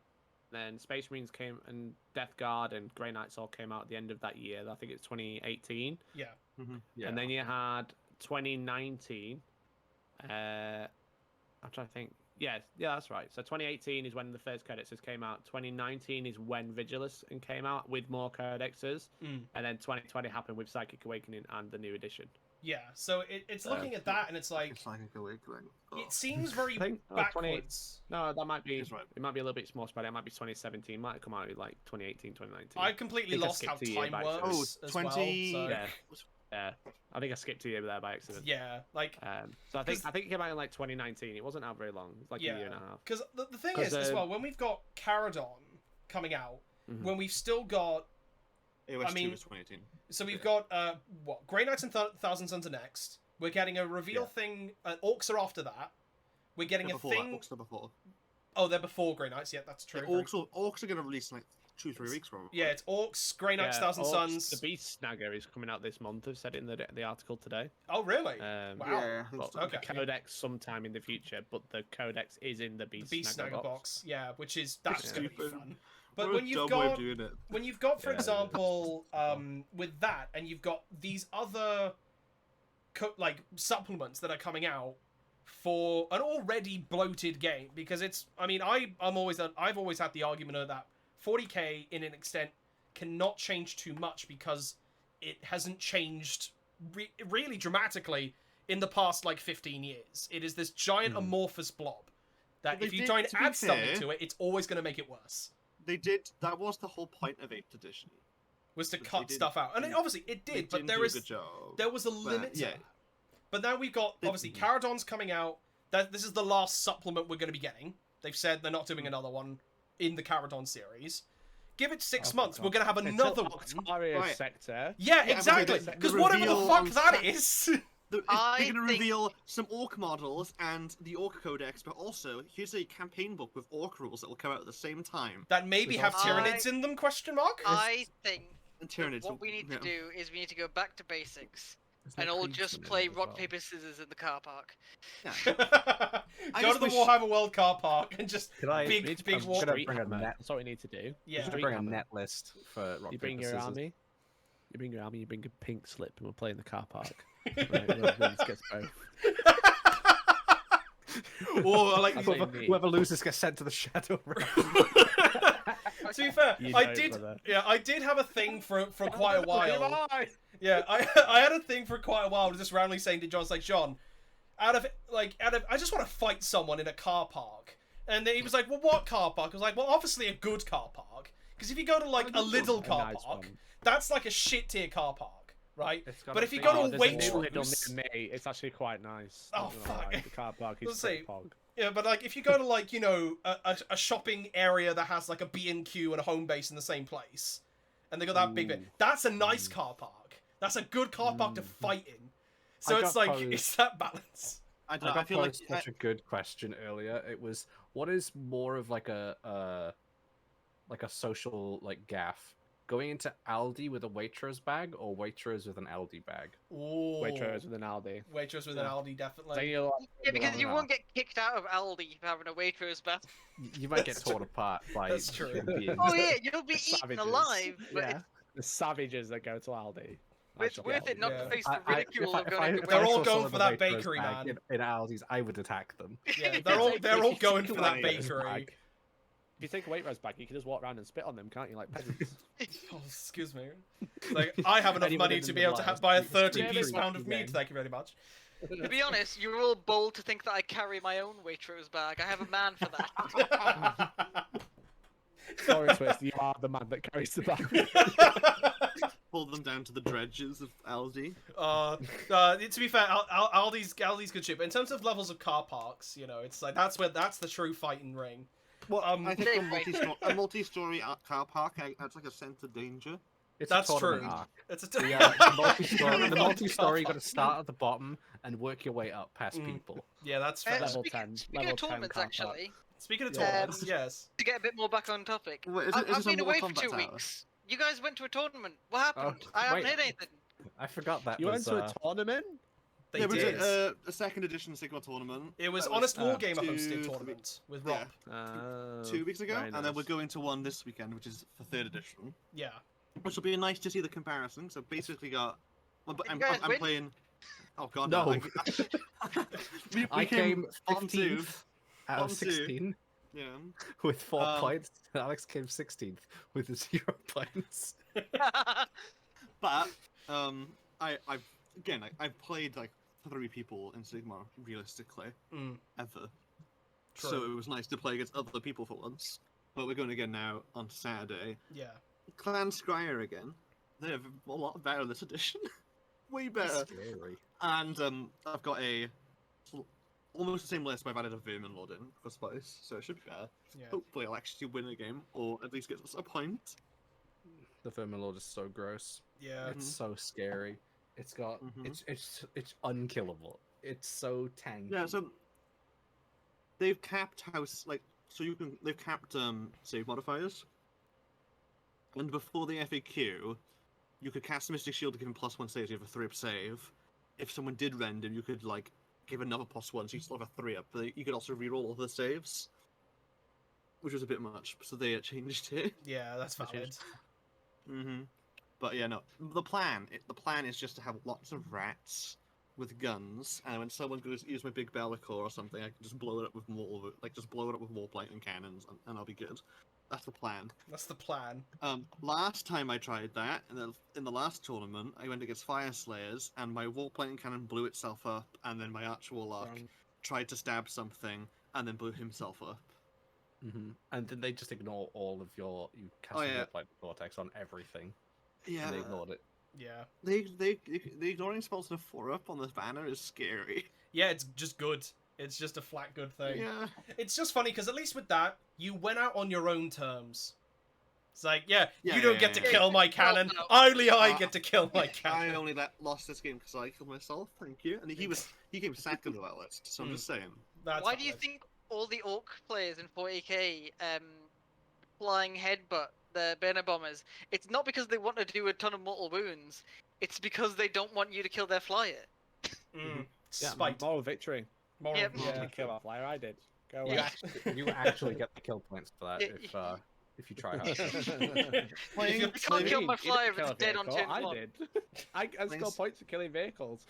Then Space Marines came, and Death Guard and Grey Knights all came out at the end of that year. I think it's 2018. Yeah. Yeah. And then you had 2019. I'm trying to think. Yeah, that's right. So 2018 is when the first codexes came out. 2019 is when Vigilus came out with more codexes. And then 2020 happened with Psychic Awakening and the new edition. Yeah, so it's looking at that, and it's like... It's like a Awakening. Oh. It seems very I think backwards. No, that might be. He's right. It might be a little bit more spread. It might be 2017. Might have come out with like 2018, 2019. I completely think I lost how skipped a year time by works Oh, as 20... well. So, Yeah. Yeah, I think I skipped a year there by accident. yeah, like... So I think it came out in like 2019. It wasn't out very long. It was like a year and a half. Because the thing 'Cause, is, as well, when we've got Caradon coming out, when we've still got... AOS I mean- 2 was 2018. So we've got, Grey Knights and Thousand Suns are next. We're getting a reveal thing... Orcs are after that. We're getting They're a before thing... that, Orcs are before. Oh, they're before Grey Knights. Yeah, that's true. Yeah, Orcs are going to release in like 2-3 weeks probably. Yeah, it's Orcs, Grey Knights, Thousand Orcs, Suns. The Beast Snagger is coming out this month. I've said it in the article today. Oh, really? Wow. Wow. Well, Okay. The codex sometime in the future, but the codex is in the The Beast, Beast Snagger Snagger box. box. Yeah, which is... That's going to be Stupid. fun. But What a when you've dumb way of got... doing it. When you've got, for Yeah, example, with that, and you've got these other like supplements that are coming out for an already bloated game, because it's, I mean, I've always had the argument of that 40k in an extent cannot change too much because it hasn't changed really dramatically in the past like 15 years. It is this giant amorphous blob that But if they you did- try and to be add something fair- to it, it's always going to make it worse. They did. That was the whole point of 8th edition. Was to But they cut didn't stuff out, and do- obviously it They did, but didn't there do a is good job. there was a limit to yeah. that. But now we've got, They- obviously, Caradon's coming out. This is the last supplement we're going to be getting. They've said they're not doing another one in the Caradon series. Give it 6 months, we're going to have another one. Octarius Right. sector. Yeah, Yeah, exactly. but the Because whatever the reveal fuck on that Sat- is... They're I going to think- reveal some Orc models and the Orc Codex, but also here's a campaign book with Orc rules that will come out at the same time. that maybe have also- Tyranids in them, question mark? I think And that Tyranids what will- we need yeah. to do is we need to go back to basics There's no and all creeps just in it play as rock, well. paper, scissors in the car park. Yeah. Go just to the wish- Warhammer World car park and just Could I- We need big, to big put war... Could I Street bring a Hammer. net? That's what we need to do. Yeah. Just Street bring a Hammer. net list for rock, You bring paper, your scissors. army. You bring your army. You bring a pink slip, and we'll play in the car park. Right, whoever wins gets both. Or, like, That's Whoever, what you need. whoever loses gets sent to the Shadow Realm. to be fair, You I don't, did. brother. Yeah, I did have a thing for quite a Who while. am I? Yeah, I had a thing for quite a while, just randomly saying to John, it's like, John, I just want to fight someone in a car park. And then he was like, well, what car park? I was like, well, obviously a good car park. Because if you go to, like, a little car nice park, one. that's like a shit tier car park, right? It's got But a if you big- go to Oh, a there's new little Waitrose... near me. It's actually quite nice. Oh, Not gonna lie, fuck. The car park is Let's pretty see. pog. Yeah, but like if you go to like a shopping area that has like a B&Q and a home base in the same place, and they got that big bit, Ooh. that's a nice car park. That's a good car park to fight in. So I it's got like posed- it's that balance. I I don't know. I got feel like posed such a good question earlier. It was, what is more of like a social like gaff? Going into Aldi with a Waitrose bag or Waitrose with an Aldi bag? Ooh. Waitrose with an Aldi. Waitrose with an Yeah. Aldi, Then definitely. you're Yeah, because Well, you no. won't get kicked out of Aldi for having a Waitrose bag. You might get That's torn true. apart by That's true. human beings. Oh yeah, you'll be The eaten savages. alive, but Yeah. The savages that go to Aldi. it's worth it not Yeah. to face the ridicule of going into They're all Waitrose. going for that bakery, man. In Aldi's, I would attack them. Yeah, they're all If you going take for a that Waitrose bakery. bag- If you take a Waitrose bag, you can just walk around and spit on them, can't you, like peasants? Oh, excuse me. Like I have enough Anyone money in to the be able to lives, buy a it's 30-piece really pound of meat. then. Thank you very much. To be honest, you're all bold to think that I carry my own Waitrose bag. I have a man for that. Sorry, Twist, you are the man that carries the bag. pull them down to the dredges of Aldi. To be fair, Aldi's good shit. But in terms of levels of car parks, it's like that's the true fighting ring. Well, I think Same way. a multi-story car park adds like a sense of danger. It's That's a tournament true. arc. It's a The multi-story, Multi-story you got to start at the bottom and work your way up past people. Yeah, that's fair. Level Speaking 10. speaking Level of 10 tournaments, car park. actually, Speaking of Yeah. tournaments, yes. to get a bit more back on topic, Wait, is I've this a been away for Mortal 2 Kombat tower? weeks. You guys went to a tournament. What happened? Oh, I haven't wait. heard anything. I forgot that. You went was, to a tournament? They Yeah, we did. did a second edition Sigma tournament. It was that Honest uh, Wargamer 2 hosted tournament with Rob. Yeah. 2 weeks ago, very and then we're nice. going to one this weekend, which is for third edition. Yeah. Which will be nice to see the comparison. So basically, got. Well, but Did I'm, you guys I'm win? playing. Oh god, No. we I came on 2. 15th out On of 2. 16 Yeah. with 4 Um, points. Alex came 16th with 0 points. But I've played like 3 people in Sigma realistically ever. True. So it was nice to play against other people for once. But we're going again now on Saturday. Yeah. Clan Scryer again. They're a lot better this edition. Way better. Scary. And I've got almost the same list, but I've added a Vermin Lord in for spice, so it should be fair. Yeah. Hopefully I'll actually win a game, or at least get us a point. The Vermin Lord is so gross. Yeah. It's so scary. It's got Mhm. it's unkillable. It's so tanky. Yeah, so they've capped they've capped save modifiers. And before the FAQ, you could cast Mystic Shield to give him +1 saves, you have a 3-up save. If someone did rend him, you could like give another +1, so you still have a 3-up, but you could also reroll all the saves. Which was a bit much, so they changed it. Yeah, that's valid. But yeah, no. The plan is just to have lots of rats with guns, and when someone goes use my big Bellicor or something, I can just blow it up with more, just blow it up with warplate and cannons, and I'll be good. That's the plan. That's the plan. Last time I tried that, and in the last tournament, I went against Fire Slayers, and my warplate and cannon blew itself up, and then my Arch Warlock tried to stab something, and then blew himself up. And then they just ignore all of you cast like Vortex on everything. Yeah, And they ignored it. Yeah. they ignoring spells in a 4-up on this banner is scary. Yeah, it's just good. It's just a flat good thing. Yeah. It's just funny because at least with that, you went out on your own terms. It's like, you Yeah, don't yeah, get to yeah. kill my cannon. no. Only I get to kill my I cannon. only lost this game because I killed myself. Thank you. And he came second on that list. So I'm just saying. That's Why do you valid. think all the Orc players in 40k flying headbutt the Banner Bombers? It's not because they want to do a ton of mortal wounds. It's because they don't want you to kill their flyer. Yeah, Spite. moral victory. Moral, Yep. yeah. You kill our flyer, I did. Go You away. actually get the kill points for that if you try hard. Playing, I can't kill my You didn't flyer if kill it's a dead on vehicle, turn I 1. did. I scored Thanks. points for killing vehicles.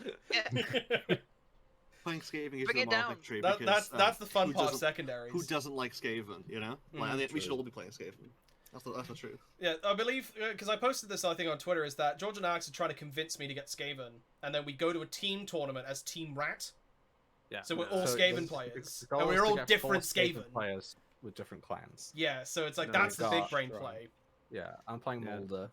playing Skaven is Bring the it moral down. victory That, because that's the fun who part of doesn't- secondaries. who doesn't like Skaven, you know? Like, I think we should True. all be playing Skaven. That's the truth. Yeah, I believe, because I posted this, I think, on Twitter, is that George and Alex are trying to convince me to get Skaven, and then we go to a team tournament as Team Rat. Yeah. So we're all Skaven the players, goal and is we're to all get different 4 Skaven Skaven. players with different clans. Yeah, so it's like, No, that's the big gosh, brain right. play. Yeah, I'm playing Yeah. Mulder.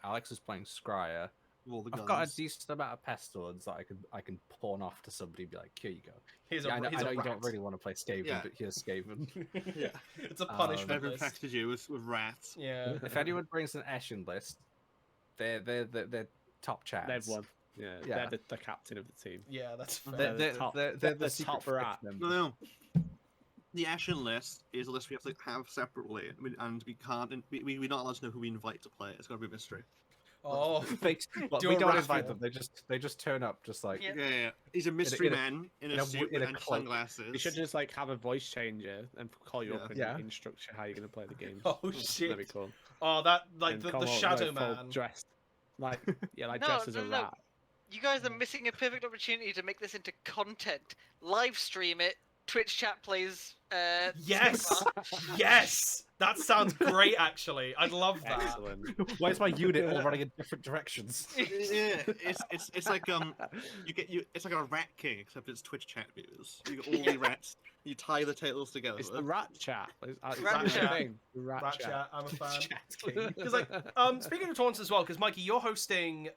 Alex is playing Scryer, All the guns. I've got a decent amount of pest swords that I can pawn off to somebody. And be like, here you go. Here's Yeah, a, I know, here's I know a you rat. don't really want to play Skaven, Yeah. but here's Skaven. Yeah. It's a punishment I've list. infected you with rats. Yeah. If anyone brings an Eshin list, they're top chats. They've won. Yeah, Yeah. they're the captain of the team. Yeah, that's fair. They're the top- they're they're the the secret top fifth rat. member. No. The Ashen list is a list we have to have separately, and we can't. We're not allowed to know who we invite to play. It's got to be a mystery. Oh, Well, Do we a don't raffle. invite them. They just turn up, just like Yeah. Yeah. He's a mystery in a- man in in a a- suit in a and cloak. sunglasses. You should just like have a voice changer and call you up and Yeah. instruct you how you're gonna play the game. oh That'd be shit. cool. Oh, that like And the come up, shadow like, full man. dressed, like like No, dressed as a no, no. rat. You guys are missing a perfect opportunity to make this into content. Live stream it. Twitch chat plays. Yes, yes, that sounds great. Actually, I'd love that. Excellent. why is my unit all running in different directions? Yeah, it's like it's like a rat king except it's Twitch chat viewers. You got all the rats. You tie the tails together. It's the rat chat. Is Rat that the chat. thing? The rat, Rat chat. chat, I'm a fan. Chat. Because like, speaking of taunts as well, because Mikey, you're hosting.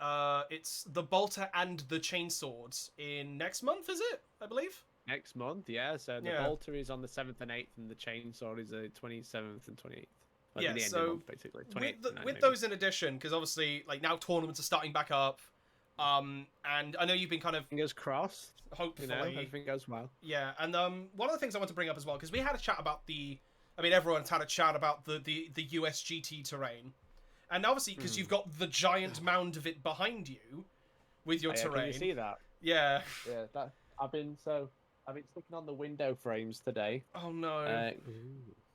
It's the Bolter and the Chainswords in next month, is it? I believe. Next month, yeah. So the Yeah. bolter is on the 7th and 8th, and the chainsaw is the 27th and 28th. Like Yeah, the end so of the month, basically. 28th, With, 29th, with maybe. those in addition, because obviously, like now tournaments are starting back up. And I know you've been kind of Fingers crossed. You hopefully, know, everything goes well. yeah. And one of the things I want to bring up as well, because we had a chat about everyone's had a chat about the USGT terrain, and obviously because you've got the giant mound of it behind you with your Oh, yeah, terrain. Can you see that? Yeah. Yeah, that I've been sticking on the window frames today. Oh no. So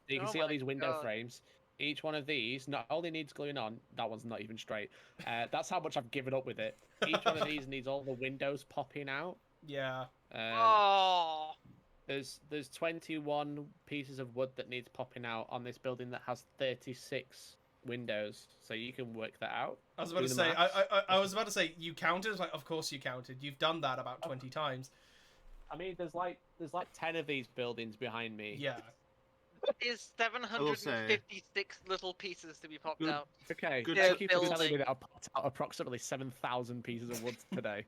you can Oh see all my these window God. frames. Each one of these not only needs gluing on. That one's not even straight. That's how much I've given up with it. Each one of these needs all the windows popping out. Yeah. Oh. There's 21 pieces of wood that needs popping out on this building that has 36 windows. So you can work that out. I was about to Do the say. maths. I was about to say you counted. Like, of course you counted. You've done that about 20 times. I mean, there's like 10 of these buildings behind me. Yeah. Is 756 little pieces to be popped Good. out. Okay. Good Thank you for building. telling me that I popped out approximately 7,000 pieces of wood today.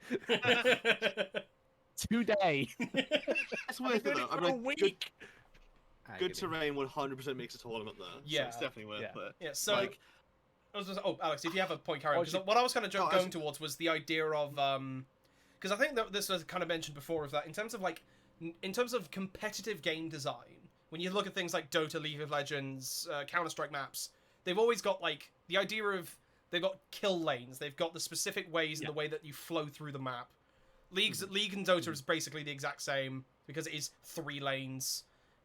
Today. It's worth it Doing though. it for I'm a like, week. good terrain 100% makes a tournament there. Yeah. So it's definitely worth Yeah. it. Yeah. So. Like, I was just, Alex, if you have a point, carry on. Oh, Because what I was kind of Oh, going towards was the idea of, because I think that this was kind of mentioned before, of that in terms of like, in terms of competitive game design, when you look at things like Dota, League of Legends, Counter-Strike maps, they've always got like the idea of they've got kill lanes, they've got the specific ways and the way that you flow through the map. League and Dota is basically the exact same because it is 3 lanes.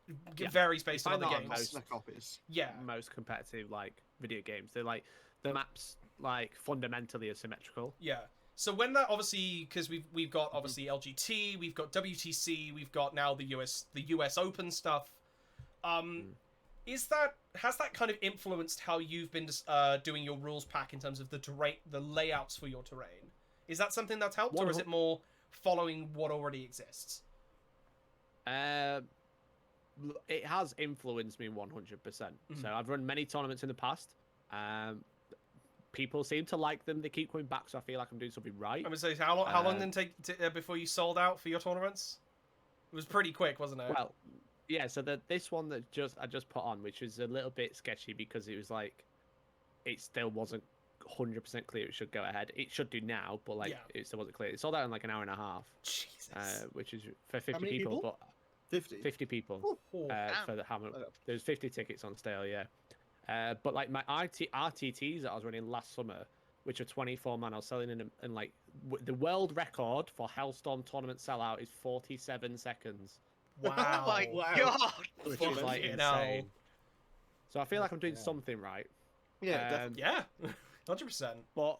It Yeah. varies based on find other that on games. most- spec copies. Yeah. Most competitive like video games. They're like the maps like fundamentally asymmetrical. Yeah. So when that obviously, because we've got obviously LGT, we've got WTC, we've got now the US Open stuff. Has that kind of influenced how you've been doing your rules pack in terms of the layouts for your terrain? Is that something that's helped, or is it more following what already exists? It has influenced me 100%. So I've run many tournaments in the past. People seem to like them. They keep coming back, so I feel like I'm doing something right. I'm gonna say how long did it take before you sold out for your tournaments? It was pretty quick, wasn't it? Well, yeah. So this one that I just put on, which was a little bit sketchy because it was like it still wasn't 100% clear it should go ahead. It should do now, but like it still wasn't clear. It sold out in like an hour and a half, Jesus. which is for 50 many people. people? But 50. 50 people Oh, for the hammer. Okay. There's 50 tickets on sale, yeah. But like my RTTs that I was running last summer, which are 24 man, I was selling in like the world record for Hellstorm tournament sellout is 47 seconds, wow. Oh my Wow. God. which is like Fucking hell. insane. So I feel like I'm doing something right. Yeah, definitely. Yeah, 100%. But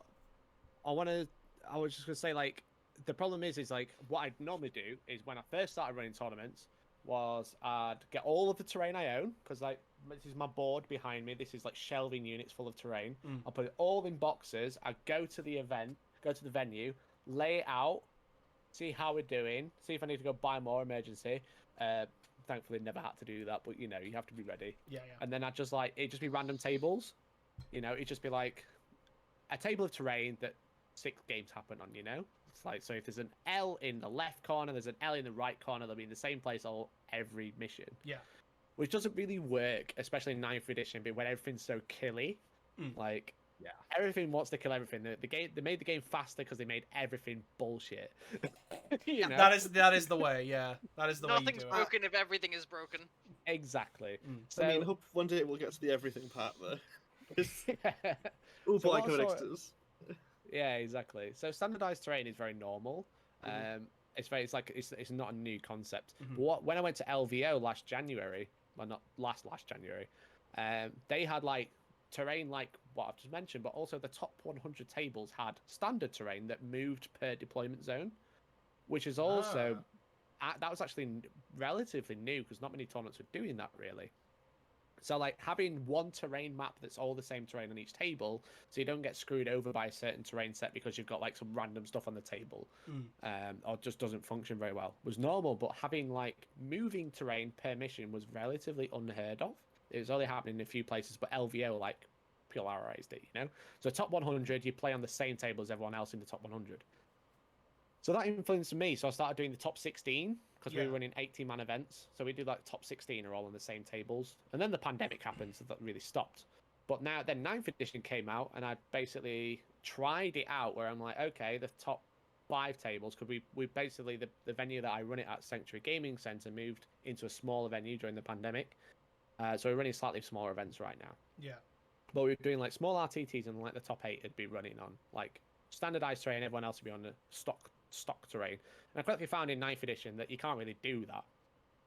I was just gonna say, like, the problem is like what I'd normally do is when I first started running tournaments was I'd get all of the terrain I own, because like this is my board behind me, this is like shelving units full of terrain. I'll put it all in boxes. I'd go to the venue, lay it out, see how we're doing, see if I need to go buy more emergency. Thankfully never had to do that, but you know, you have to be ready. Yeah. And then I'd just like, it'd just be random tables. You know, it'd just be like a table of terrain that 6 games happen on. You know, it's like, so if there's an L in the left corner, there's an L in the right corner. They'll be in the same place every mission. Yeah. Which doesn't really work, especially in 9th edition, but when everything's so killy. Like, Yeah. everything wants to kill everything. The game, they made the game faster because they made everything bullshit. You know? That is the way. Yeah, that is the way you Nothing's do it. broken if everything is broken. Exactly. Mm. I mean, hope one day we'll get to the everything part though. Oh, So boy, what codex sort- does. Yeah, exactly. So standardized terrain is very normal. It's like it's not a new concept. But when I went to LVO last January, well, not last January, they had like terrain like what I've just mentioned, but also the top 100 tables had standard terrain that moved per deployment zone, which is also that was actually relatively new because not many tournaments were doing that really. So like having one terrain map that's all the same terrain on each table, so you don't get screwed over by a certain terrain set because you've got like some random stuff on the table, or just doesn't function very well, was normal. But having like moving terrain per mission was relatively unheard of. It was only happening in a few places, but LVO like popularized it, you know. So top 100, you play on the same table as everyone else in the top 100. So that influenced me. So I started doing the top 16 because we were running 18-man events. So we do like top 16 are all on the same tables. And then the pandemic happened, so that really stopped. But now then 9th edition came out, and I basically tried it out where I'm like, okay, the top 5 tables, because we basically the venue that I run it at, Sanctuary Gaming Centre, moved into a smaller venue during the pandemic. So we're running slightly smaller events right now. Yeah. But we were doing like small RTTs, and like the top 8 would be running on like standardized terrain. Everyone else would be on the stock terrain. And I quickly found in 9th edition that you can't really do that.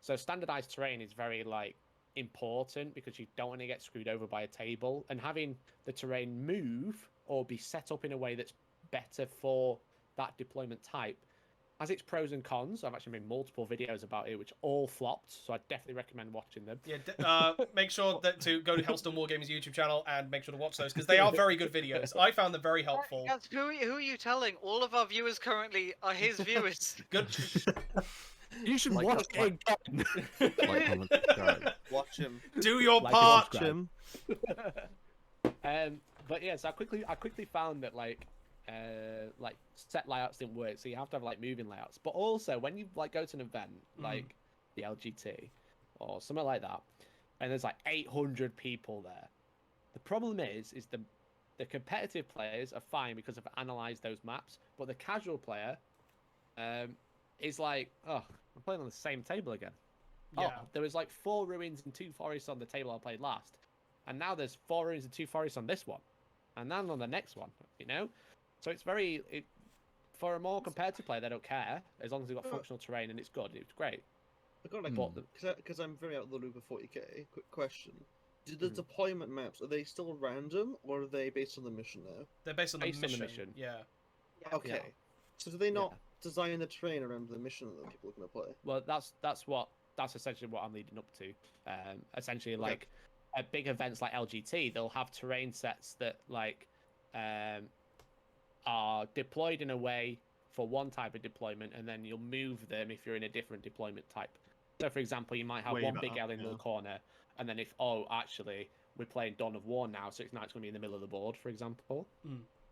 So standardized terrain is very like important because you don't want to get screwed over by a table, and having the terrain move or be set up in a way that's better for that deployment type has its pros and cons. I've actually made multiple videos about it, which all flopped, so I definitely recommend watching them. Yeah, make sure that to go to Hellstorm Wargaming's YouTube channel and make sure to watch those because they are very good videos. I found them very helpful. Guys, who are you telling? All of our viewers currently are his viewers. Good. You should Like watch that, it again. Like, comment, subscribe. Watch him. Do your Like part. and but yeah, so I quickly found that like set layouts didn't work, so you have to have like moving layouts. But also when you like go to an event like the LGT or something like that, and there's like 800 people there, the problem is the competitive players are fine because I've analyzed those maps, but the casual player is like, oh, I'm playing on the same table again. Yeah. Oh, there was like 4 ruins and 2 forests on the table I played last, and now there's 4 ruins and 2 forests on this one, and then on the next one, you know. So it's for a more competitive player, they don't care as long as they've got functional terrain and it's good. It's great. I got like, because I'm very out of the loop of 40k. Quick question: do the deployment maps, are they still random or are they based on the mission now? They're based on the Based on the mission. mission. Yeah. Okay. Yeah. So do they not design the terrain around the mission that people are going to play? Well, that's essentially what I'm leading up to. Essentially, like at big events like LGT, they'll have terrain sets that like are deployed in a way for one type of deployment, and then you'll move them if you're in a different deployment type. So, for example, you might have Way one better, big L in the corner, and then if actually we're playing Dawn of War now, so it's going to be in the middle of the board, for example.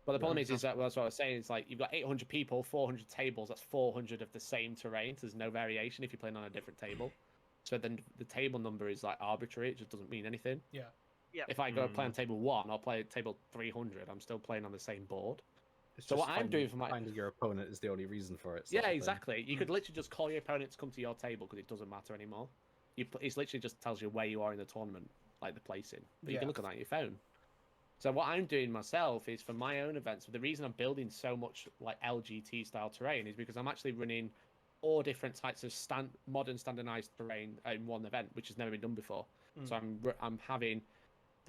But the problem is that that's what I was saying. It's like you've got 800 people, 400 tables. That's 400 of the same terrain. So there's no variation if you're playing on a different table. So then the table number is like arbitrary. It just doesn't mean anything. Yeah. Yeah. If I go play on table 1, I'll play table 300. I'm still playing on the same board. It's So just what I'm doing for my finding your opponent is the only reason for it. sort yeah, of thing. exactly. You could literally just call your opponent to come to your table because it doesn't matter anymore. It's literally just tells you where you are in the tournament, like the placing. But you can look at that on your phone. So what I'm doing myself is for my own events. The reason I'm building so much like LGT style terrain is because I'm actually running 4 different types of modern standardized terrain in one event, which has never been done before. So I'm having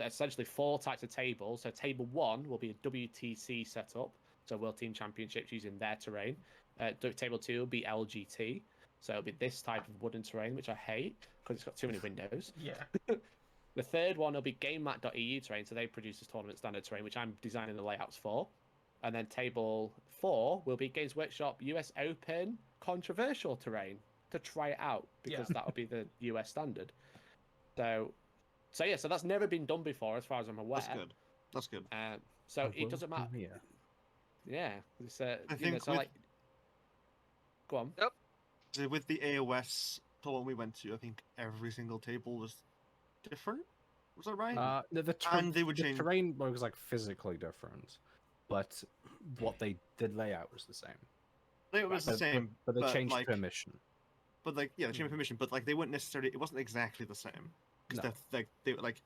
essentially 4 types of tables. So table 1 will be a WTC setup, so World Team Championships using their terrain. Table 2 will be LGT, so it'll be this type of wooden terrain, which I hate because it's got too many windows. Yeah. The third one will be GameMat.eu terrain, so they produce this tournament standard terrain, which I'm designing the layouts for. And then table 4 will be Games Workshop US Open controversial terrain to try it out, because that will be the US standard. So that's never been done before, as far as I'm aware. That's good. So it doesn't matter. Yeah, it's I you know, think so with- like, go on. So with the AOS one we went to, I think every single table was different. Was that right? And they would the change- terrain was like physically different, but the layout was the same. I think it was the same, but they changed like, permission. But like, yeah, they changed permission, but like, they weren't necessarily. It wasn't exactly the same because No. they were like.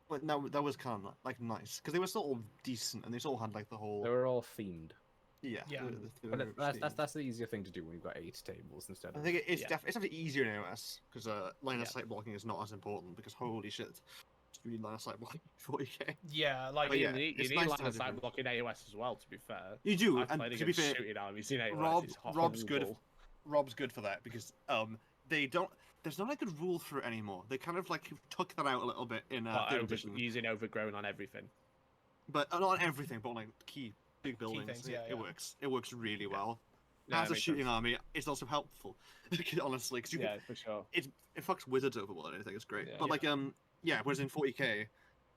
But no, that was kind of like nice because they were still all decent and they still had like the whole. They were all themed. Yeah. Yeah. they were But themed. that's the easier thing to do when you've got 8 tables instead I of. think it's Yeah. definitely easier in AOS because line of Yeah. sight blocking is not as important because holy shit, you need line of sight blocking 40k. Yeah, like But yeah, you need it's you nice need to line have of sight different- blocking AOS as well. To be fair, You do, I've and played to be against fair, shooting armies in AOS. Rob's it's good. horrible. Rob's good for that because they don't. There's not a good rule for it anymore. They kind of like took that out a little bit in third edition. Using overgrown on everything. But not on everything, but on like key big buildings. things, it, yeah, it yeah. works. It works really well. Yeah, As a makes shooting sense. army, it's also helpful. Honestly, because you Yeah, for sure. it fucks wizards over more than anything. It's great. Yeah. But like whereas in 40k,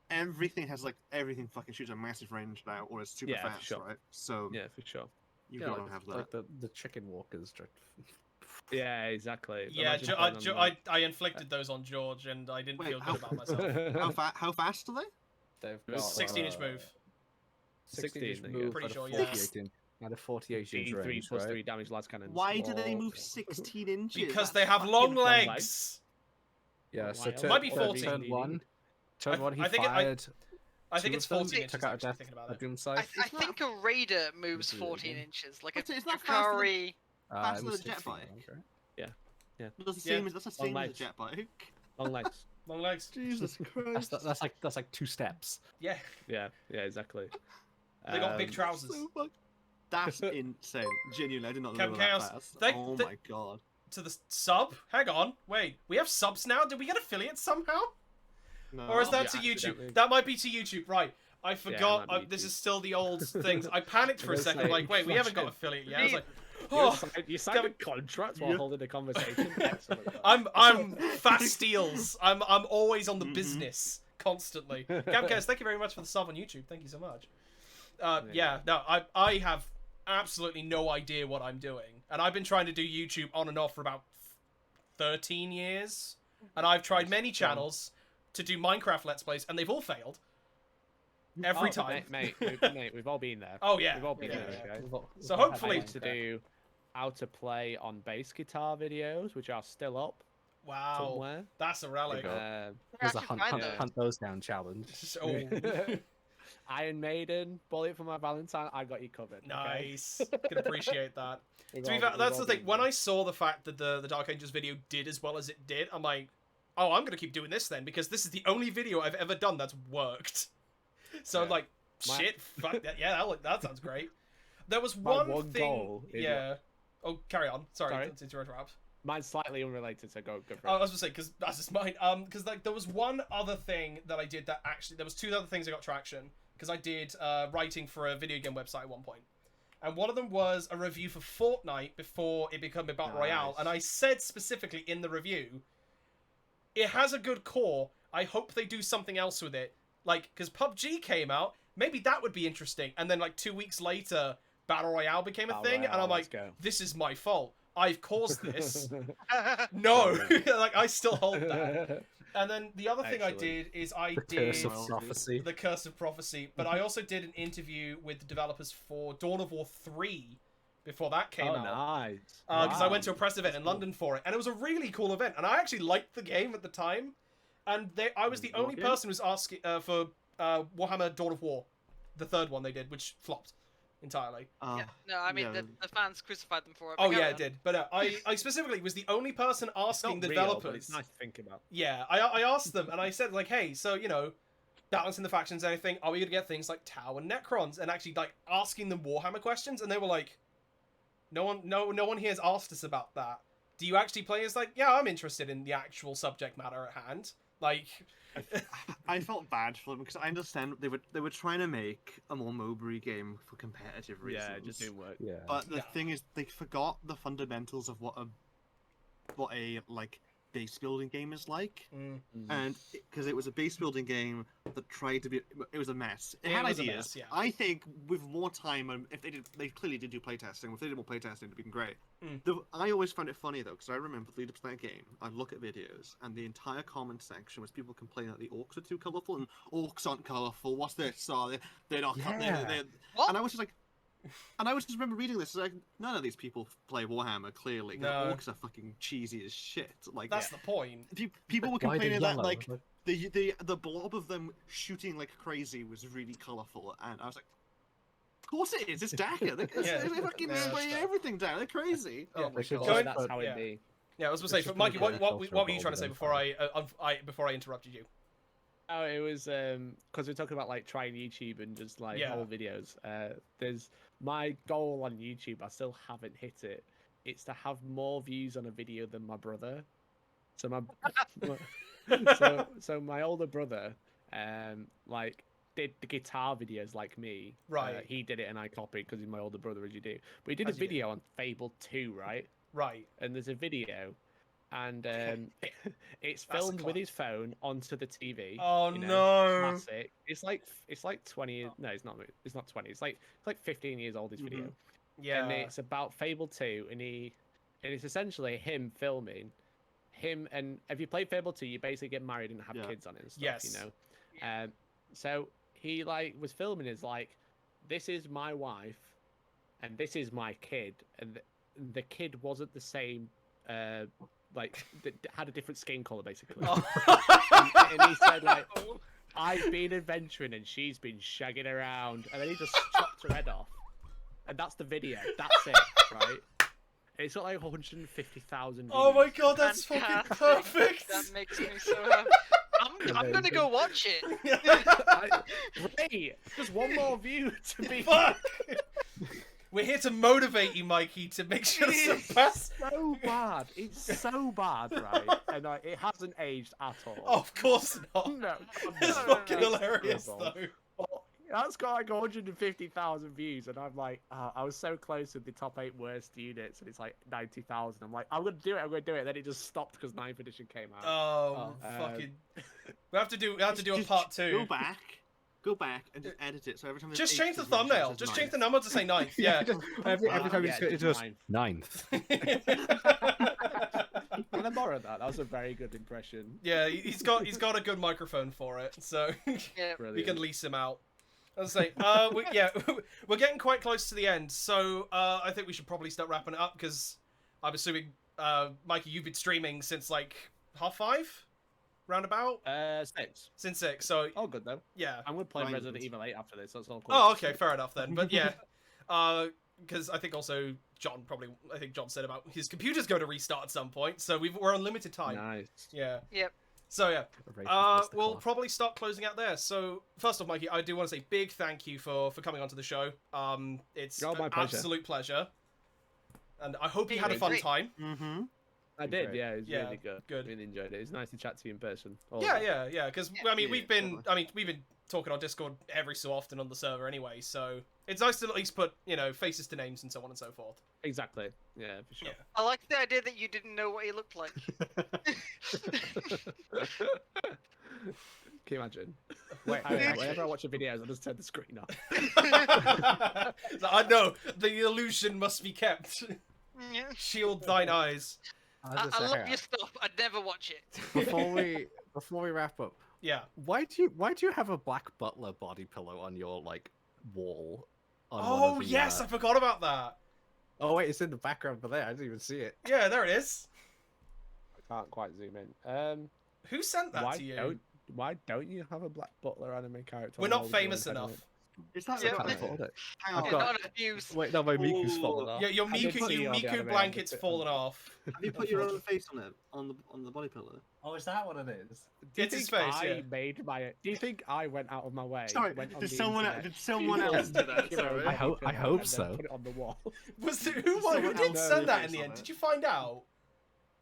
everything fucking shoots a massive range now, or it's super Yeah, for fast, sure. right? So Yeah, for sure. you Yeah, gotta like, have that. like the chicken walkers. Yeah, exactly. yeah, Imagine playing on, like- I inflicted those on George, and I didn't Wait, feel how- good about myself. How fast are they? They've It was got 16-inch move. 16-inch 16, move. Pretty at a sure, yeah. 48 inch, at a 48 inch 3 range, plus right? 3 damage las cannons. Why do they Whoa. move 16 inches? Because That's they have fucking- long legs. legs. Yeah, Why so else? turn, Might be turn 14. turn one. Turn one, he I think fired. I think two it's of them, 14 inches. took out a Actually, death, thinking about a it. doom I, scythe. I think a raider moves This is it 14 again. inches, like a It's not faster than- Jakari. faster It than was a jet 16, bike. right? That's the Yeah. same as a jet legs. bike. Long legs. Long legs. Jesus Christ. That's like 2 steps. Yeah, Yeah, yeah, exactly. they got big Um, trousers. That's insane. Genuinely, I did not know Cam that Chaos, fast. they- Oh they- my god. To the sub. Hang on, wait. We have subs now. Did we get affiliates somehow? No. Or is that yeah, to YouTube? accidentally. That might be to YouTube, right? I forgot. might be This YouTube. is still the old things. I panicked for a gonna second. say, Like, wait, we haven't got flashing. affiliate yet. I was like, You oh, signed a contract while Yeah. holding a conversation. Excellent. I'm fast steals. I'm always on the Mhm. business constantly. Gamcast, thank you very much for the sub on YouTube. Thank you so much. Yeah. Yeah, no, I have absolutely no idea what I'm doing, and I've been trying to do YouTube on and off for about 13 years, and I've tried many channels to do Minecraft Let's Plays, and they've all failed. Every Oh, time. mate, we've all been there. Oh yeah. We've all been yeah, there. yeah. Okay? So I hopefully, used to do how to play on bass guitar videos, which are still up wow, somewhere. that's a relic. There you go. Um, There's a Actually, hunt, find hunt, those. hunt those down challenge. Oh, Iron Maiden, Bullet for My Valentine. I got you covered. Okay? nice. Can appreciate that. We've To be all- fair, we've that's all the thing. been When there. I saw the fact that the Dark Angels video did as well as it did, I'm like, oh, I'm gonna keep doing this then because this is the only video I've ever done that's worked. So I'm Yeah. like, My- shit, fuck that. Yeah, that sounds great. There was My one one thing. goal is Yeah. Oh, carry on. Sorry, Sorry? to interrupt. Mine's slightly unrelated, so go for it. I was gonna say because that's just mine. Because like there was one other thing that I did that actually there was 2 other things that got traction because I did writing for a video game website at one point, and one of them was a review for Fortnite before it became a battle royale, Nice. and I said specifically in the review, it has a good core. I hope they do something else with it, like because PUBG came out, maybe that would be interesting, and then like 2 weeks later, battle royale became a Battle thing, and Royale, I'm let's like, go. this is my fault. I've caused this. No, like I still hold that. And then the other thing I Excellent. did is I The did curse of Well, prophecy. the Curse of Prophecy, but I also did an interview with the developers for Dawn of War 3 before that came Oh, out. nice. Because I Wow. went to a press event in cool. London for it, and it was a really cool event, and I actually liked the game at the time. And I was the What only game? person who was asking for Warhammer Dawn of War, the 3rd one they did, which flopped entirely. Yeah. No, I mean yeah, the fans crucified them for it. Oh but yeah, carry it on. did. But I specifically was the only person It's not asking the real, developers. but it's nice to think about. Yeah, I asked them and I said like, hey, so balancing the factions, anything? Are we gonna get things like Tau and Necrons? And actually like asking them Warhammer questions, and they were like, no one here has asked us about that. Do you actually play? It's like, yeah, I'm interested in the actual subject matter at hand. Like, I felt bad for them because I understand they were trying to make a more Mowbray game for competitive reasons. Yeah, it just didn't work. Yeah. But the Yeah. thing is, they forgot the fundamentals of what a like base building game is like. Mm. And because it was a base building game that tried to be, it was a mess. It Yeah, had it was a ideas. mess, yeah. I think with more time, and if they clearly did do playtesting. If they did more playtesting, it'd been great. Mm. I always found it funny though, because I remember lead up to that game, I'd look at videos, and the entire comment section was people complaining that the orcs are too colourful, and orcs aren't colourful. What's this? Oh, they're not. What? And I was just like. And I was just remember reading this, like, none of these people play Warhammer, clearly. 'Cause No. orcs are fucking cheesy as shit. Like, That's the point. people were Why the complaining that, yellow? like, the blob of them shooting like crazy was really colourful, and I was like, of course it is, it's Daka. They Yeah. fucking Yeah, spray that's fair. everything down, they're crazy. Yeah. Oh my They should god. Go in- That's how yeah. it be. Yeah, I was gonna It's say, just Mikey, gonna what get were you Hellstorm trying to say before I interrupted you? Oh, it was because we're talking about like trying YouTube and just like Yeah. whole videos. There's my goal on YouTube. I still haven't hit it. It's to have more views on a video than my brother. So so my older brother, like did the guitar videos like me. Right. He did it and I copied because he's my older brother, as you do. But he did As a you do. video on Fable 2, right? Right. And there's a video, and it's That's a filmed with class. his phone onto the TV. Oh you know, no. Classic. It's like 20 years. No, it's not 20. It's like 15 years old. This video, Yeah. and it's about Fable 2, and it's essentially him filming him. And if you play Fable 2, you basically get married and have Yeah. kids on it and stuff. Yes. You know. So he like was filming is like, this is my wife, and this is my kid, and the kid wasn't the same. Like had a different skin color basically. Oh. And he said like, I've been adventuring and she's been shagging around, and then he just chopped her head off, and that's the video. That's it, right? It's got like 150,000 views. Oh my god, that's fucking Fantastic. perfect. That makes me so happy. I'm gonna go watch it. Great, just one more view to be. Fuck. We're here to motivate you, Mikey, to make sure to surpass. So bad. It's so bad, right? And it hasn't aged at all. Oh, of course not. No, It's no, fucking it's hilarious, terrible. though. But that's got like 150,000 views, and I'm like, I was so close with the top 8 worst units, and it's like 90,000. I'm like, I'm gonna do it. And then it just stopped because 9th edition came out. Oh, fucking. We have to do a Just part 2. Go back and just edit it so every time there's Just 8 change the there's one that thumbnail. says Just 9. change the number to say 9th. Yeah. every time Yeah, it's just ninth. 9th. Can I borrow that? That was a very good impression. Yeah, he's got a good microphone for it, so Yeah. Brilliant. we can lease him out. I'll say, we're getting quite close to the end, so I think we should probably start wrapping it up because I'm assuming, Mikey, you've been streaming since like 5:30, roundabout, 6. since 6. So Oh, good though. yeah. I'm gonna play Fine. Resident Evil 8 after this. That's all cool. Oh, okay, fair enough then. But yeah, because I think also John said about his computer's going to restart at some point, so we're on limited time. Nice. Yeah. Yep. So yeah. We'll probably start closing out there. So first off, Mikey, I do want to say big thank you for coming onto the show. It's Oh, my an pleasure. absolute pleasure, and I hope you had a Great. fun time. Mm-hmm. I did, Great. yeah. It was Yeah, really good. good. Really enjoyed it. It's nice to chat to you in person. Yeah. Because Yeah. I mean, Yeah, we've been talking on Discord every so often on the server anyway. So it's nice to at least put faces to names and so on and so forth. Exactly. Yeah, for sure. Yeah. I like the idea that you didn't know what he looked like. Can you imagine? Wait, Whenever I watch the videos, I just turn the screen off. So I know the illusion must be kept. Yeah. Shield thine eyes. I love your stuff. I'd never watch it. Before we wrap up, Yeah. why do you have a Black Butler body pillow on your like wall? On one Oh of the, yes, I forgot about that. Oh wait, it's in the background over there. I didn't even see it. Yeah, there it is. I can't quite zoom in. Who sent that Why to you? don't you have a Black Butler anime character? We're on not all of your famous channel? enough. Is that Yeah. I can't okay. afford it. Hang I've on. got- Not enough views. Wait, no, my Miku's Ooh. fallen off. Yeah, your I did Miku, see your all the Miku anime, blanket's but- fallen off. Have you put your own face on it on the body pillow? Oh, is that what it is? Do you It's his think face, I yeah. made my? Do you think I went out of my way? Sorry, went on did the someone internet, did someone else do that? you know, Sorry. I hope and then so. Put it on the wall. Was it, who Someone did else send that did in the on end? it. Did you find out?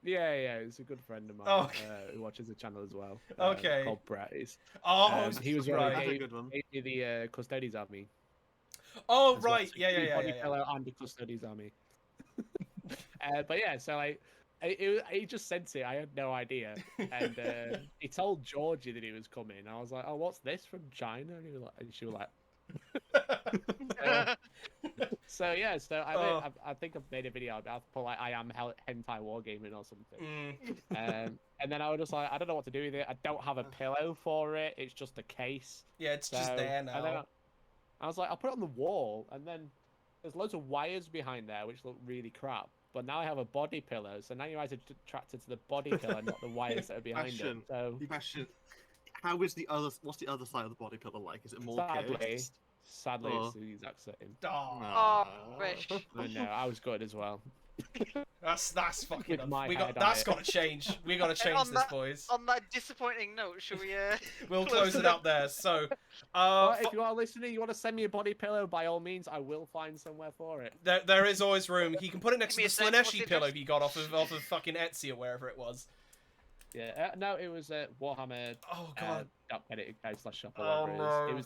Yeah, it's a good friend of mine Oh, okay. who watches the channel as well. Okay. Called Brett. Oh, He was right. That's a gave good one. me the Custodes Army. Oh, as well. right. So Yeah. Body pillow and the Custodes Army. But yeah, so like he just sent it. I had no idea, and he told Georgie that he was coming. I was like, "Oh, what's this from China?" And he was like, and she was like. So yeah, I think I've made a video about put like I am hentai wargaming or something. And then I was just like, I don't know what to do with it. I don't have a pillow for it. It's just a case. Yeah, it's just there now. And then I was like, I'll put it on the wall, and then there's loads of wires behind there which look really crap. But now I have a body pillow, so now your eyes are attracted to the body pillow, not the wires that are behind it. So how is what's the other side of the body pillow like? Is it more chaos? Sadly, it's the exact same. Oh, wish. I know, I was good as well. That's fucking. That's got to change. We got to change this, boys. On that disappointing note, shall we? We'll close it out there. So, if you are listening, you want to send me a body pillow, by all means, I will find somewhere for it. There is always room. He can put it next to the Give me a sec, Slaneshi pillow he got off of fucking Etsy or wherever it was. Yeah, no, it was Warhammer. Oh god. .co.uk/shop or whatever it is.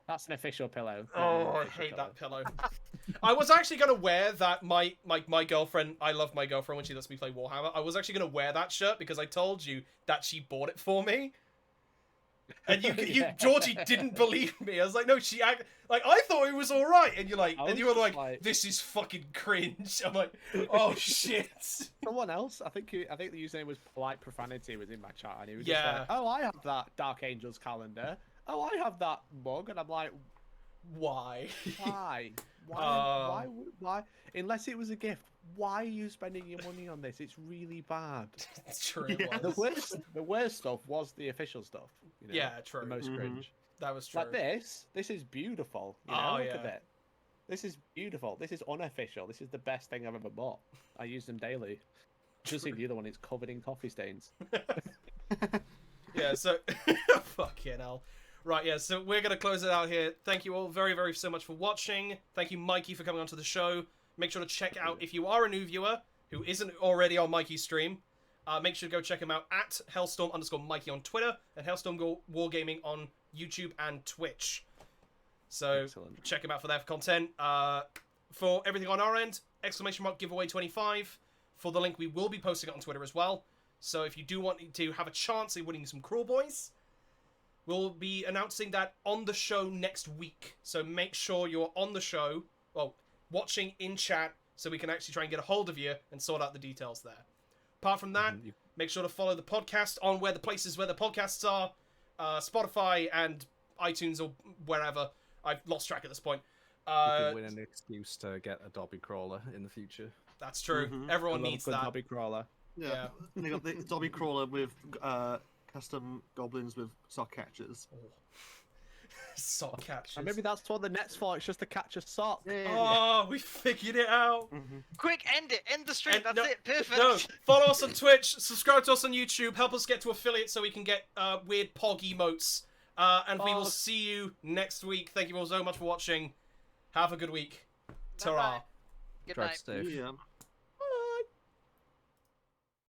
That's an official pillow. Oh, I hate that pillow. I was actually gonna wear that. My girlfriend. I love my girlfriend when she lets me play Warhammer. I was actually gonna wear that shirt because I told you that she bought it for me. And Georgie didn't believe me. I was like, no, I thought it was all right. And you're like, and you were like, this is fucking cringe. I'm like, oh shit. Someone else, I think the username was Polite Profanity was in my chat, and he was just like, oh, I have that Dark Angels calendar. Oh, I have that mug, and I'm like, why? Why? Unless it was a gift. Why are you spending your money on this? It's really bad. It's true. Yeah. The worst stuff was the official stuff. You know, yeah, true. The most cringe. That was true. Like this is beautiful. You know, look at it. This is beautiful. This is unofficial. This is the best thing I've ever bought. I use them daily. Just see the other one. It's covered in coffee stains. Yeah. So, fucking hell. Right, yeah, so we're going to close it out here. Thank you all very, very so much for watching. Thank you, Mikey, for coming onto the show. Make sure to check out, if you are a new viewer who isn't already on Mikey's stream, make sure to go check him out at Hellstorm_Mikey on Twitter and Hellstorm Wargaming on YouTube and Twitch. So check him out for their content. For everything on our end, !giveaway25 for the link. We will be posting it on Twitter as well. So if you do want to have a chance of winning some Crawl Boys, we'll be announcing that on the show next week. So make sure you're on the show, well, watching in chat, so we can actually try and get a hold of you and sort out the details there. Apart from that, make sure to follow the podcast on where the places where the podcasts are, Spotify and iTunes or wherever. I've lost track at this point. You can win an excuse to get a Dobby Crawler in the future. That's true. Everyone needs that. Dobby Crawler. Yeah. They got the Dobby Crawler with custom goblins with sock catchers. Oh. Sock catchers. And maybe that's what the net's for. It's just to catch a sock. Yeah. Oh, we figured it out. Quick, end it. End the stream. That's it. Perfect. No, follow us on Twitch. Subscribe to us on YouTube. Help us get to affiliate so we can get weird pog emotes. And we will see you next week. Thank you all so much for watching. Have a good week. Ta-ra. Good night. Drive safe. Yeah.